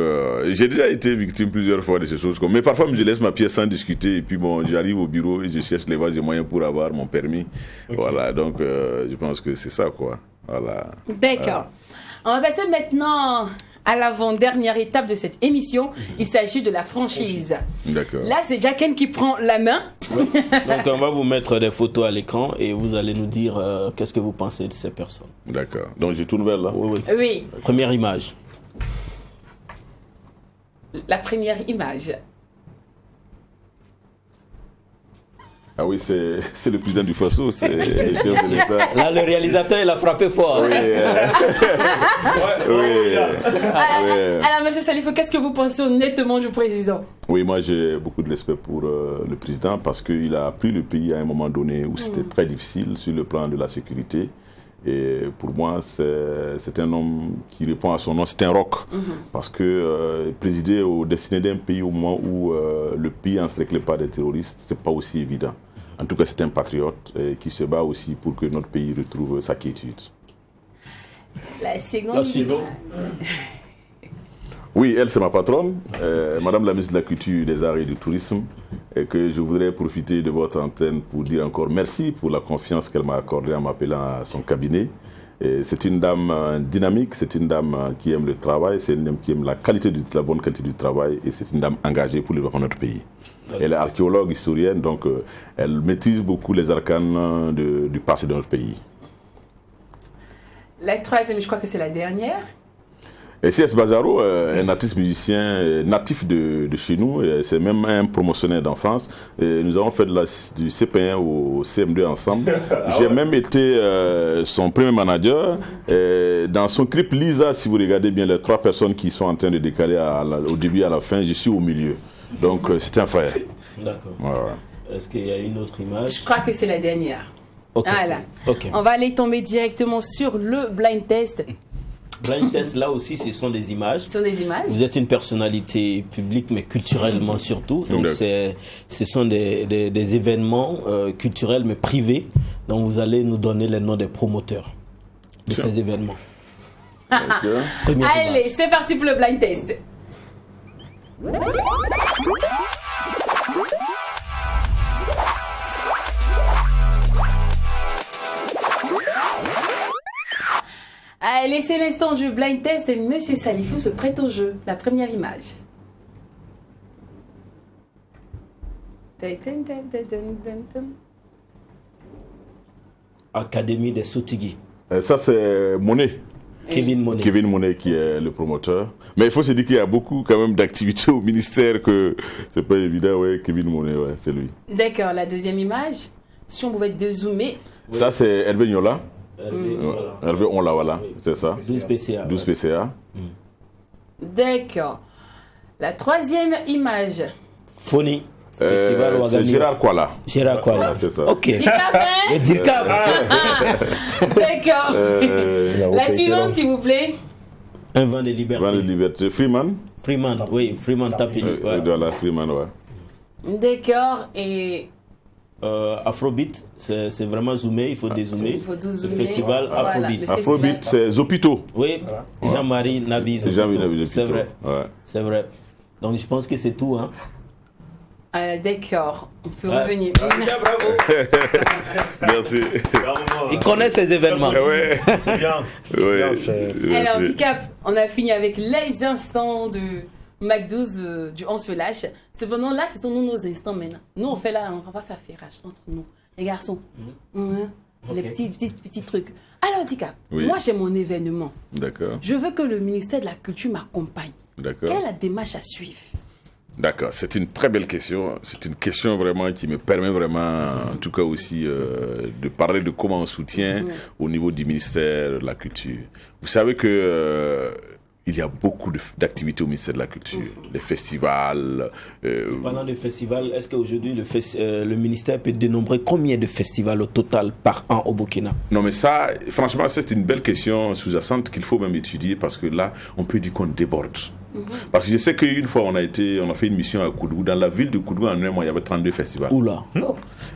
j'ai déjà été victime plusieurs fois de ces choses. Mais parfois, je laisse ma pièce sans discuter. Et puis, bon, j'arrive au bureau et je cherche les voies et moyens pour avoir mon permis. Okay. Voilà, donc, je pense que c'est ça, quoi. Voilà. D'accord. On va passer maintenant à l'avant-dernière étape de cette émission. Il s'agit de la franchise. D'accord. Là, c'est Jacken qui prend la main. Oui. Donc, on va vous mettre des photos à l'écran et vous allez nous dire qu'est-ce que vous pensez de ces personnes. D'accord. Donc, je tourne vers là. Oui. Première image. La première image. Ah oui, c'est le président du Faso, c'est le chef de l'État. Là, le réalisateur, il a frappé fort. Oui. Alors, monsieur Salifou, qu'est-ce que vous pensez honnêtement du président? Oui, moi, j'ai beaucoup de respect pour le président parce qu'il a pris le pays à un moment donné où c'était très difficile sur le plan de la sécurité. Et pour moi, c'est un homme qui répond à son nom, c'est un roc. Parce que présider au destiné d'un pays au moment où le pays n'encerclé pas des terroristes, c'est pas aussi évident. En tout cas, c'est un patriote qui se bat aussi pour que notre pays retrouve sa quiétude. La seconde. Oui, elle, c'est ma patronne, Madame la ministre de la Culture, des Arts et du Tourisme, et que je voudrais profiter de votre antenne pour dire encore merci pour la confiance qu'elle m'a accordée en m'appelant à son cabinet. C'est une dame dynamique, c'est une dame qui aime le travail, c'est une dame qui aime la bonne qualité du travail, et c'est une dame engagée pour le développement de notre pays. Elle est archéologue, historienne, donc elle maîtrise beaucoup les arcanes du passé de notre pays. La troisième, je crois que c'est la dernière. Et C.S. Bazaro, un artiste musicien natif de chez nous, c'est même un promotionnaire d'enfance. Nous avons fait du CP1 au CM2 ensemble. J'ai même été son premier manager. Dans son clip Lisa, si vous regardez bien les 3 personnes qui sont en train de décaler au début et à la fin, je suis au milieu. Donc c'est un frère. D'accord. Voilà. Est-ce qu'il y a une autre image? Je crois que c'est la dernière. Okay. Voilà. Okay. On va aller tomber directement sur le blind test. Blind test, là aussi, ce sont des images. Ce sont des images. Vous êtes une personnalité publique, mais culturellement surtout. Donc, ce sont des événements culturels, mais privés. Donc, vous allez nous donner les noms des promoteurs de ces événements. Allez, c'est parti pour le blind test. Allez, c'est l'instant du blind test et Monsieur Salifou se prête au jeu. La première image. Académie des Sotigui. Ça, c'est Monet. Kevin Monet. Kevin Monet qui est le promoteur. Mais il faut se dire qu'il y a beaucoup quand même d'activités au ministère que c'est pas évident. Ouais, Kevin Monet, ouais, c'est lui. D'accord, la deuxième image. Si on pouvait dézoomer. Oui. Ça, c'est Hervé Niola. Hervé, voilà, oui. C'est ça. 12 PCA. 12 PCA. D'accord. La troisième image. Foni. C'est Gérard Kuala. Gérard Kuala, c'est ça. Ok. Le Dirkab. D'accord. La suivante, s'il vous plaît. Un vent de liberté. Vent de liberté. Freeman. Freeman, oui, Freeman Tapili. Ouais. Voilà, Freeman, ouais. D'accord, et Afrobeat, c'est vraiment zoomé, il faut dézoomer. il faut Le zoomer. festival Voilà, Afrobeat. le Afrobeat, c'est Zopito. Oui, Jean-Marie Nabi C'est Jean-Marie Nabi C'est Zopito. vrai, Ouais. c'est vrai. Donc je pense que c'est tout. Hein. D'accord, on peut Ouais. revenir. Merci. Il connaît ces événements. Ouais. C'est bien. Ouais. Alors, Merci. Handicap, on a fini avec les instants de Mac 12 du 11 Flash. Cependant, là, ce sont nos instants maintenant. Nous, on fait là, on va pas faire ferrage entre nous, les garçons. Les petits trucs. Alors, Handicap, Oui. moi, j'ai mon événement. D'accord. Je veux que le ministère de la Culture m'accompagne. D'accord. Quelle est la démarche à suivre? D'accord, c'est une très belle question. C'est une question vraiment qui me permet vraiment, en tout cas aussi, de parler de comment on soutient au niveau du ministère de la Culture. Vous savez que il y a beaucoup d'activités au ministère de la Culture, des festivals. Pendant le festival, est-ce qu'aujourd'hui le ministère peut dénombrer combien de festivals au total par an au Burkina? Non, mais ça, franchement, c'est une belle question sous-jacente qu'il faut même étudier parce que là, on peut dire qu'on déborde. Parce que je sais qu'une fois, on a fait une mission à Koudou. Dans la ville de Koudou, en un mois, il y avait 32 festivals. Oula,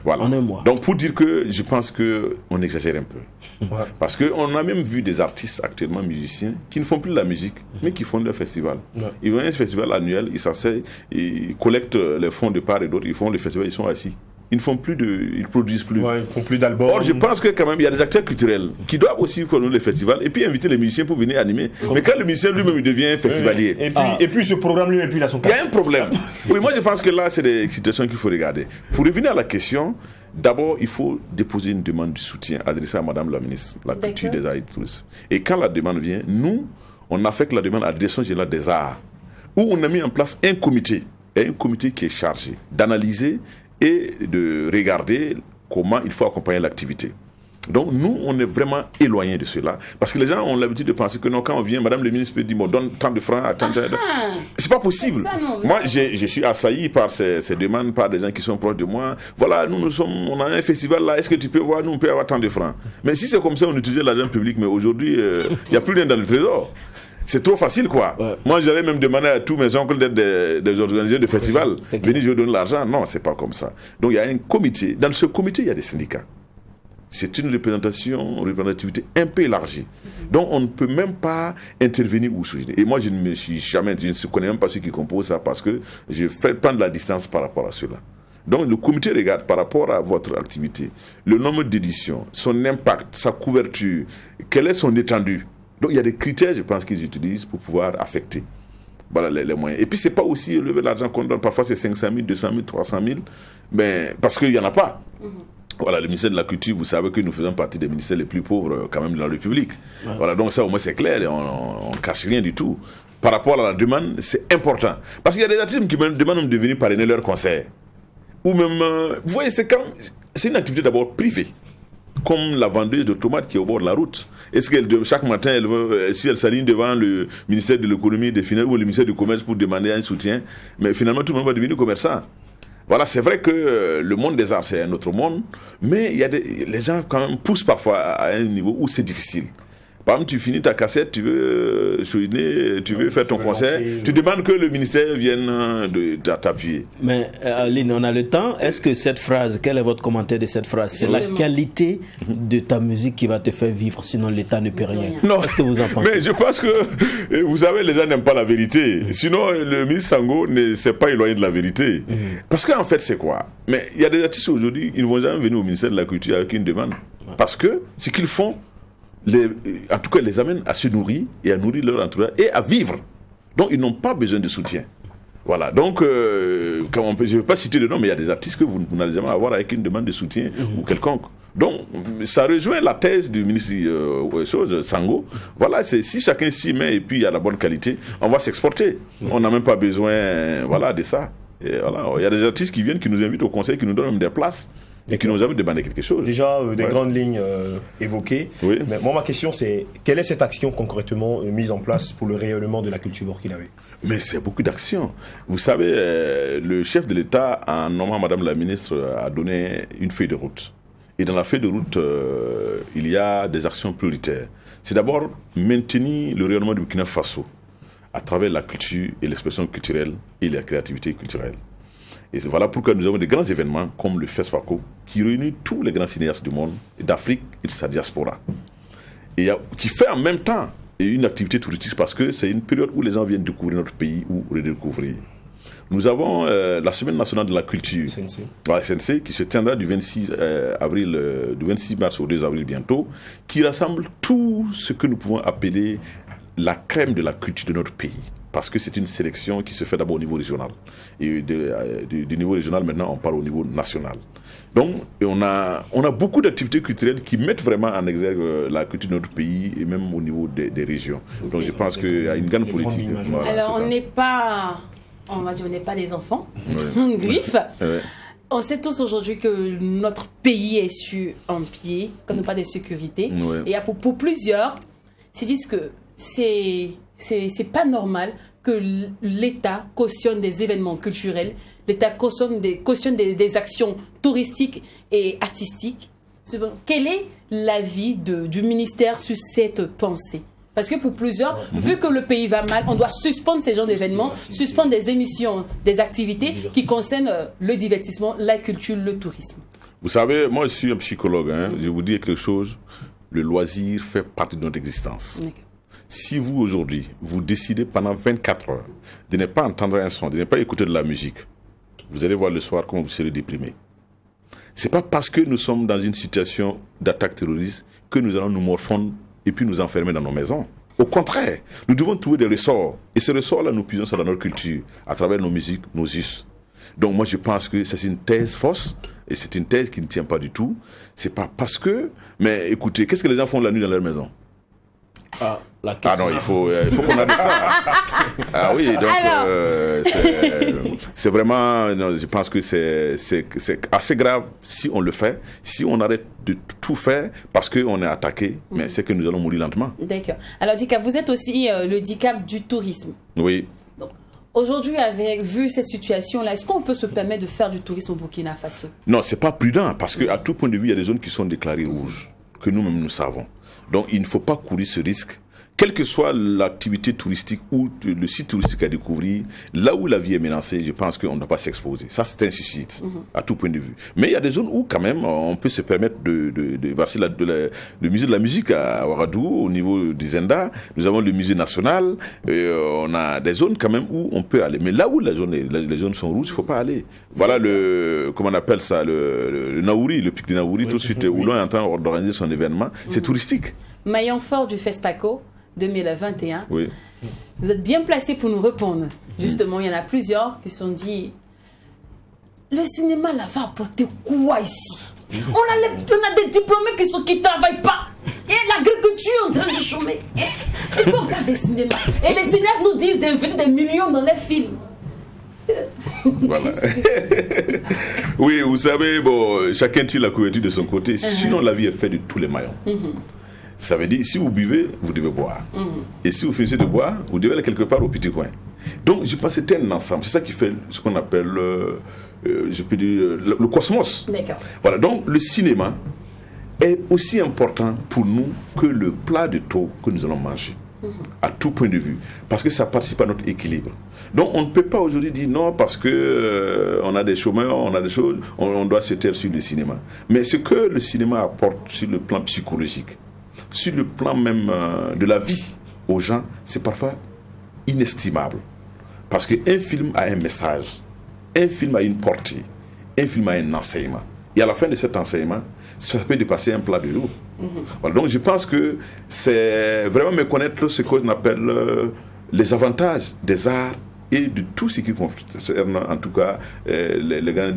Voilà. en un mois. Donc, pour dire que je pense qu'on exagère un peu. Parce qu'on a même vu des artistes actuellement musiciens qui ne font plus de la musique, mais qui font des festivals. Ils vont à un festival annuel, ils s'asseyent, ils collectent les fonds de part et d'autre, ils font le festival, ils sont assis. Ils ne font plus ils produisent plus. Ouais, ils font plus d'albums. Or, je pense que quand même, il y a des acteurs culturels qui doivent aussi connaître les festivals et puis inviter les musiciens pour venir animer. Mais quand le musicien lui-même devient festivalier, Et puis ce programme lui et puis il a son il y a un problème. Oui, moi je pense que là, c'est des situations qu'il faut regarder. Pour revenir à la question, d'abord, il faut déposer une demande de soutien adressée à Madame la ministre de la Culture, des Arts et du Tourisme. Et quand la demande vient, nous, on a fait que la demande à la Direction générale des Arts, où on a mis en place un comité qui est chargé d'analyser et de regarder comment il faut accompagner l'activité. Donc nous, on est vraiment éloignés de cela. Parce que les gens ont l'habitude de penser que non, quand on vient, Madame le ministre peut dire, bon, donne tant de francs, attends. C'est pas possible. Ça, non, Moi, je suis assailli par ces demandes, par des gens qui sont proches de moi. Voilà, on a un festival là, est-ce que tu peux voir, nous, on peut avoir tant de francs. Mais si c'est comme ça, on utilise l'argent public, mais aujourd'hui, il n'y a plus rien dans le trésor. C'est trop facile, quoi. Ouais. Moi, j'allais même demander à tous mes oncles d'être des organisateurs de festivals. Venez, je vous donne l'argent. Non, c'est pas comme ça. Donc, il y a un comité. Dans ce comité, il y a des syndicats. C'est une représentativité un peu élargie. Donc, on ne peut même pas intervenir ou soutenir. Et moi, je ne connais même pas ceux qui composent ça parce que je fais prendre la distance par rapport à cela. Donc, le comité regarde par rapport à votre activité, le nombre d'éditions, son impact, sa couverture, quelle est son étendue. Donc, il y a des critères, je pense, qu'ils utilisent pour pouvoir affecter. Voilà les moyens. Et puis, ce n'est pas aussi lever l'argent qu'on donne. Parfois, c'est 500 000, 200 000, 300 000. Mais parce qu'il n'y en a pas. Voilà, le ministère de la Culture, vous savez que nous faisons partie des ministères les plus pauvres quand même de la République. Ouais. Voilà, donc ça, au moins, c'est clair. Et on ne cache rien du tout. Par rapport à la demande, c'est important. Parce qu'il y a des artistes qui me demandent de venir parrainer leur concert. Ou même, vous voyez, c'est une activité d'abord privée. Comme la vendeuse de tomates qui est au bord de la route. Est-ce qu'elle, chaque matin, si elle s'aligne devant le ministère de l'économie, des finances ou le ministère du commerce pour demander un soutien, mais finalement tout le monde va devenir commerçant. Voilà, c'est vrai que le monde des arts, c'est un autre monde, mais les gens quand même poussent parfois à un niveau où c'est difficile. Par exemple, tu finis ta cassette, tu veux souligner, tu veux faire ton concert, tu demandes que le ministère vienne t'appuyer. Mais Aline, on a le temps. Est-ce que cette phrase, quel est votre commentaire de cette phrase? C'est la qualité de ta musique qui va te faire vivre, sinon l'État ne peut rien. Non. Qu'est-ce que vous en pensez? Mais je pense que, vous savez, les gens n'aiment pas la vérité. Sinon, le ministre Sango ne s'est pas éloigné de la vérité. Parce qu'en fait, c'est quoi? Mais il y a des artistes aujourd'hui, ils ne vont jamais venir au ministère de la Culture avec une demande. Parce que ce qu'ils font, en tout cas, les amène à se nourrir et à nourrir leur entourage et à vivre. Donc, ils n'ont pas besoin de soutien. Voilà. Donc, je ne vais pas citer le nom, mais il y a des artistes que vous n'allez jamais avoir avec une demande de soutien ou quelconque. Donc, ça rejoint la thèse du ministre Sango. Voilà, si chacun s'y met et puis il y a la bonne qualité, on va s'exporter. On n'a même pas besoin de ça. Et voilà. Il y a des artistes qui viennent, qui nous invitent au conseil, qui nous donnent même des places. Et qui n'ont jamais demandé quelque chose. Déjà, des grandes lignes évoquées. Oui. Mais moi, ma question, c'est quelle est cette action concrètement mise en place pour le rayonnement de la culture burkinabé? Mais c'est beaucoup d'actions. Vous savez, le chef de l'État, en nommant Madame la ministre, a donné une feuille de route. Et dans la feuille de route, il y a des actions prioritaires. c'est d'abord maintenir le rayonnement du Burkina Faso à travers la culture et l'expression culturelle et la créativité culturelle. Et voilà pourquoi nous avons des grands événements comme le FESPACO qui réunit tous les grands cinéastes du monde, d'Afrique et de sa diaspora. Et qui fait en même temps une activité touristique parce que c'est une période où les gens viennent découvrir notre pays ou redécouvrir. Nous avons la Semaine nationale de la culture, la SNC, qui se tiendra du 26 mars au 2 avril bientôt, qui rassemble tout ce que nous pouvons appeler la crème de la culture de notre pays. Parce que c'est une sélection qui se fait d'abord au niveau régional. Et du niveau régional, maintenant, on parle au niveau national. Donc, on a beaucoup d'activités culturelles qui mettent vraiment en exergue la culture de notre pays et même au niveau des régions. Donc, je pense qu'il y a une grande politique. Voilà, alors, on n'est pas des enfants, griffes. Ouais. On sait tous aujourd'hui que notre pays est sur un pied, qu'on n'a pas de sécurité. Ouais. Et pour plusieurs, ils se disent que c'est pas normal que l'État cautionne des événements culturels, l'État cautionne des actions touristiques et artistiques. Quel est l'avis du ministère sur cette pensée? Parce que pour plusieurs, vu que le pays va mal, on doit suspendre ces genres d'événements, suspendre des émissions, des activités qui concernent le divertissement, la culture, le tourisme. Vous savez, moi je suis un psychologue, je vous dis quelque chose, le loisir fait partie de notre existence. D'accord. Si vous, aujourd'hui, vous décidez pendant 24 heures de ne pas entendre un son, de ne pas écouter de la musique, vous allez voir le soir comment vous serez déprimé. Ce n'est pas parce que nous sommes dans une situation d'attaque terroriste que nous allons nous morfondre et puis nous enfermer dans nos maisons. Au contraire, nous devons trouver des ressorts. Et ces ressorts-là, nous puisons ça dans notre culture, à travers nos musiques, nos us. Donc moi, je pense que c'est une thèse fausse, et c'est une thèse qui ne tient pas du tout. C'est pas parce que... Mais écoutez, qu'est-ce que les gens font la nuit dans leur maison? Ah non, il faut qu'on arrête ça. Ah oui, donc c'est vraiment, non, je pense que c'est assez grave si on le fait, si on arrête de tout faire parce qu'on est attaqué, mais c'est que nous allons mourir lentement. D'accord. Alors Dicap, vous êtes aussi le Dicap du tourisme. Oui. Donc, aujourd'hui, vu cette situation-là, est-ce qu'on peut se permettre de faire du tourisme au Burkina Faso? Non, c'est pas prudent parce qu'à tout point de vue, il y a des zones qui sont déclarées rouges, que nous-mêmes nous savons. Donc il ne faut pas courir ce risque. Quelle que soit l'activité touristique ou le site touristique à découvrir, là où la vie est menacée, je pense qu'on ne doit pas s'exposer. Ça, c'est un suicide, à tout point de vue. Mais il y a des zones où, quand même, on peut se permettre de verser le musée de la musique à Ouagadougou, au niveau du Zenda. Nous avons le musée national. On a des zones, quand même, où on peut aller. Mais là où les zones sont rouges, il ne faut pas aller. Voilà comment on appelle ça, le Naouri, le pic de Naouri, tout de suite, où l'on est en train d'organiser son événement. C'est touristique. Maillon fort du FESPACO 2021. Oui. Vous êtes bien placé pour nous répondre. Justement, il y en a plusieurs qui se sont dit, le cinéma là va apporter quoi ici? On a des diplômés qui ne travaillent pas. Et l'agriculture est en train de chômer. Il faut regarder le cinéma. Et les cinéastes nous disent d'investir des millions dans les films. Voilà. Oui, vous savez, chacun tire la couverture de son côté. Sinon, la vie est faite de tous les maillons. Ça veut dire, si vous buvez, vous devez boire. Et si vous finissez de boire, vous devez aller quelque part au petit coin. Donc, je pense que c'est un ensemble. C'est ça qui fait ce qu'on appelle, je peux dire, le cosmos. D'accord. Voilà. Donc, le cinéma est aussi important pour nous que le plat de taux que nous allons manger. À tout point de vue. Parce que ça participe à notre équilibre. Donc, on ne peut pas aujourd'hui dire non parce que on a des chômeurs, on a des choses, on doit se taire sur le cinéma. Mais ce que le cinéma apporte sur le plan psychologique, sur le plan même de la vie aux gens, c'est parfois inestimable. Parce qu'un film a un message, un film a une portée, un film a un enseignement. Et à la fin de cet enseignement, ça peut dépasser un plat de l'eau. Voilà, donc je pense que c'est vraiment méconnaître ce qu'on appelle les avantages des arts et de tout ce qui concerne en tout cas les grands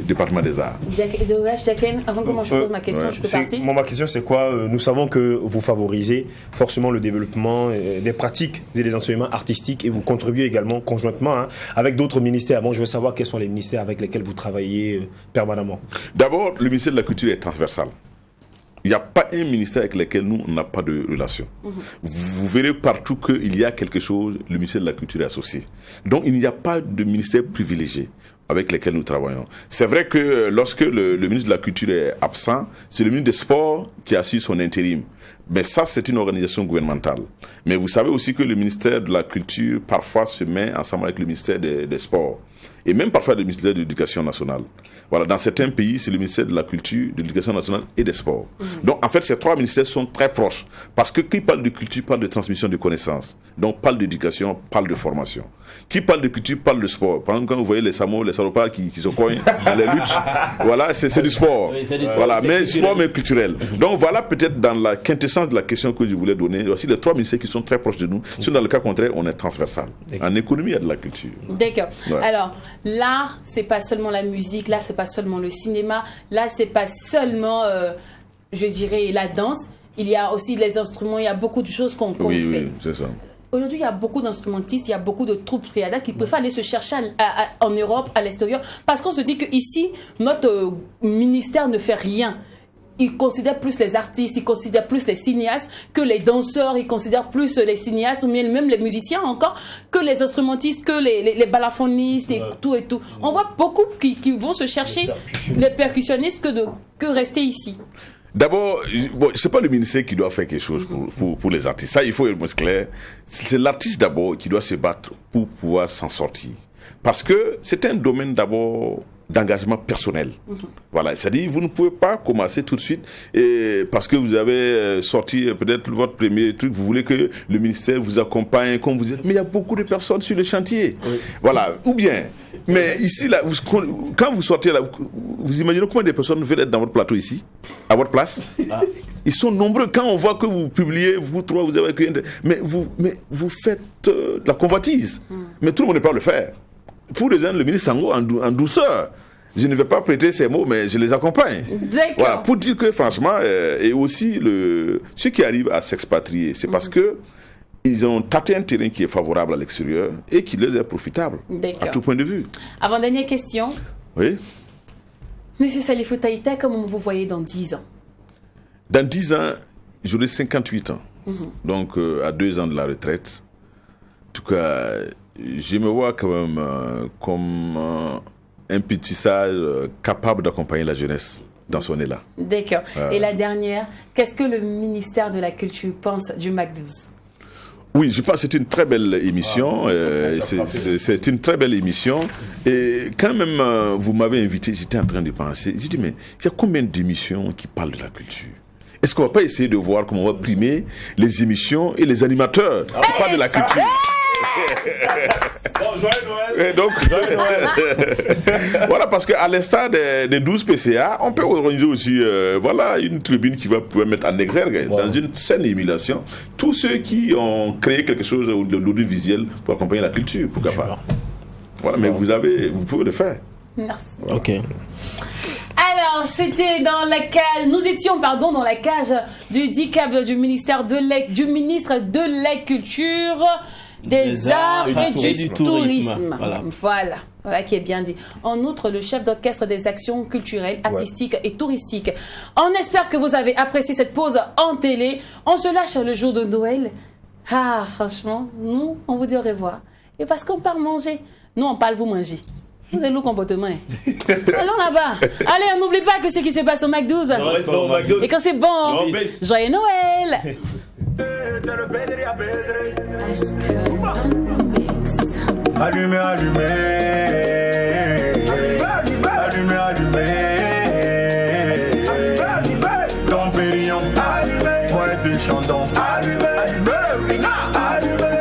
départements des arts. Jacqueline, avant que moi je pose ma question, je peux partir? Ma question c'est quoi? Nous savons que vous favorisez forcément le développement des pratiques et des enseignements artistiques et vous contribuez également conjointement avec d'autres ministères. Bon, je veux savoir quels sont les ministères avec lesquels vous travaillez permanemment. D'abord, le ministère de la Culture est transversal. Il n'y a pas un ministère avec lequel nous, on n'a pas de relation. Vous verrez partout qu'il y a quelque chose, le ministère de la Culture est associé. Donc, il n'y a pas de ministère privilégié. avec lesquels nous travaillons. C'est vrai que lorsque le ministre de la Culture est absent, c'est le ministre des Sports qui assure son intérim. Mais ça, c'est une organisation gouvernementale. Mais vous savez aussi que le ministère de la Culture, parfois, se met ensemble avec le ministère des Sports. Et même parfois le ministère de l'Éducation nationale. Voilà, dans certains pays, c'est le ministère de la Culture, de l'Éducation nationale et des Sports. Donc, en fait, ces trois ministères sont très proches. Parce que qui parle de culture parle de transmission de connaissances. Donc, parle d'éducation, parle de formation. Qui parle de culture parle de sport. Par exemple, quand vous voyez les salopards qui se cognent dans les luttes, voilà, c'est du sport. Oui, c'est du sport. Voilà, C'est mais culturel. sport, mais culturel. Donc, voilà peut-être dans la quintessence de la question que je voulais donner. Aussi, les trois ministères qui sont très proches de nous. Sinon, dans le cas contraire, on est transversal. En économie, il y a de la culture. D'accord. Ouais. Alors, l'art, c'est pas seulement la musique, là, c'est pas seulement le cinéma, là, c'est pas seulement, je dirais, la danse. Il y a aussi les instruments, il y a beaucoup de choses qu'on fait. Oui, c'est ça. Aujourd'hui, il y a beaucoup d'instrumentistes, il y a beaucoup de troupes triada qui préfèrent aller se chercher en Europe, à l'extérieur, parce qu'on se dit qu'ici, notre ministère ne fait rien. Ils considèrent plus les artistes, ils considèrent plus les cinéastes que les danseurs, ils considèrent plus les cinéastes, ou même les musiciens encore, que les instrumentistes, que les balafoninistes et tout et tout. On voit beaucoup qui vont se chercher les percussionnistes que rester ici. D'abord, bon, c'est pas le ministère qui doit faire quelque chose pour les artistes. Ça, il faut être clair. C'est l'artiste d'abord qui doit se battre pour pouvoir s'en sortir. Parce que c'est un domaine d'abord d'engagement personnel. Voilà, c'est-à-dire vous ne pouvez pas commencer tout de suite et parce que vous avez sorti peut-être votre premier truc, vous voulez que le ministère vous accompagne comme vous êtes, mais il y a beaucoup de personnes sur le chantier. Voilà, ou bien, mais ici, là, quand vous sortez là, vous imaginez combien de personnes veulent être dans votre plateau ici, à votre place? Ils sont nombreux. Quand on voit que vous publiez, vous trois, vous avez mais vous faites de la convoitise. Mais tout le monde ne peut pas le faire. Pour les gens, le ministre Sango, en douceur, je ne vais pas prêter ces mots, mais je les accompagne. D'accord. Voilà, pour dire que franchement, et aussi ceux qui arrivent à s'expatrier, c'est parce que ils ont tâté un terrain qui est favorable à l'extérieur et qui leur est profitable à tout point de vue. Avant-dernière question. Oui. Monsieur Salifou Taïta, comment vous voyez dans 10 ans? Dans 10 ans, j'aurai 58 ans. Donc, à 2 ans de la retraite. En tout cas, je me vois quand même comme un petit sage capable d'accompagner la jeunesse dans son élan. D'accord. Et la dernière, qu'est-ce que le ministère de la Culture pense du MAC12? Oui, je pense que c'est une très belle émission. C'est une très belle émission. Et quand même, vous m'avez invité, j'étais en train de penser. J'ai dit, mais il y a combien d'émissions qui parlent de la culture? Est-ce qu'on ne va pas essayer de voir comment on va primer les émissions et les animateurs qui parlent de la culture? Bon, joyeux Noël. Et donc, voilà, parce qu'à l'instar des 12 PCA, on peut organiser aussi voilà, une tribune qui va pouvoir mettre en exergue, dans une saine émulation, tous ceux qui ont créé quelque chose de l'audiovisuel pour accompagner la culture, pourquoi pas. Voilà, mais vous pouvez le faire. Merci. Voilà. Ok. Alors, c'était dans la cage, nous étions, dans la cage du DICAB du ministère du ministre de la Culture, des Arts et du Tourisme. Voilà qui est bien dit. En outre, le chef d'orchestre des actions culturelles, artistiques et touristiques. On espère que vous avez apprécié cette pause en télé. On se lâche le jour de Noël. Ah, franchement, nous, on vous dit au revoir. Et parce qu'on part manger, nous, on parle vous manger. Vous avez le comportement. Allons là-bas. Allez, on n'oublie pas que ce qui se passe au MAC12. Et quand c'est bon, joyeux Noël. Allumez, allumez. Allumez, allumez. Don Pérignon. Allumez. Moi et Chandon. Allumez. Allumez. Allumez.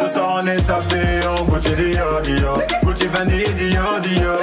Ce soir on est tapé, on Gucci Dio Dio. Gucci Fendi Dio Dio.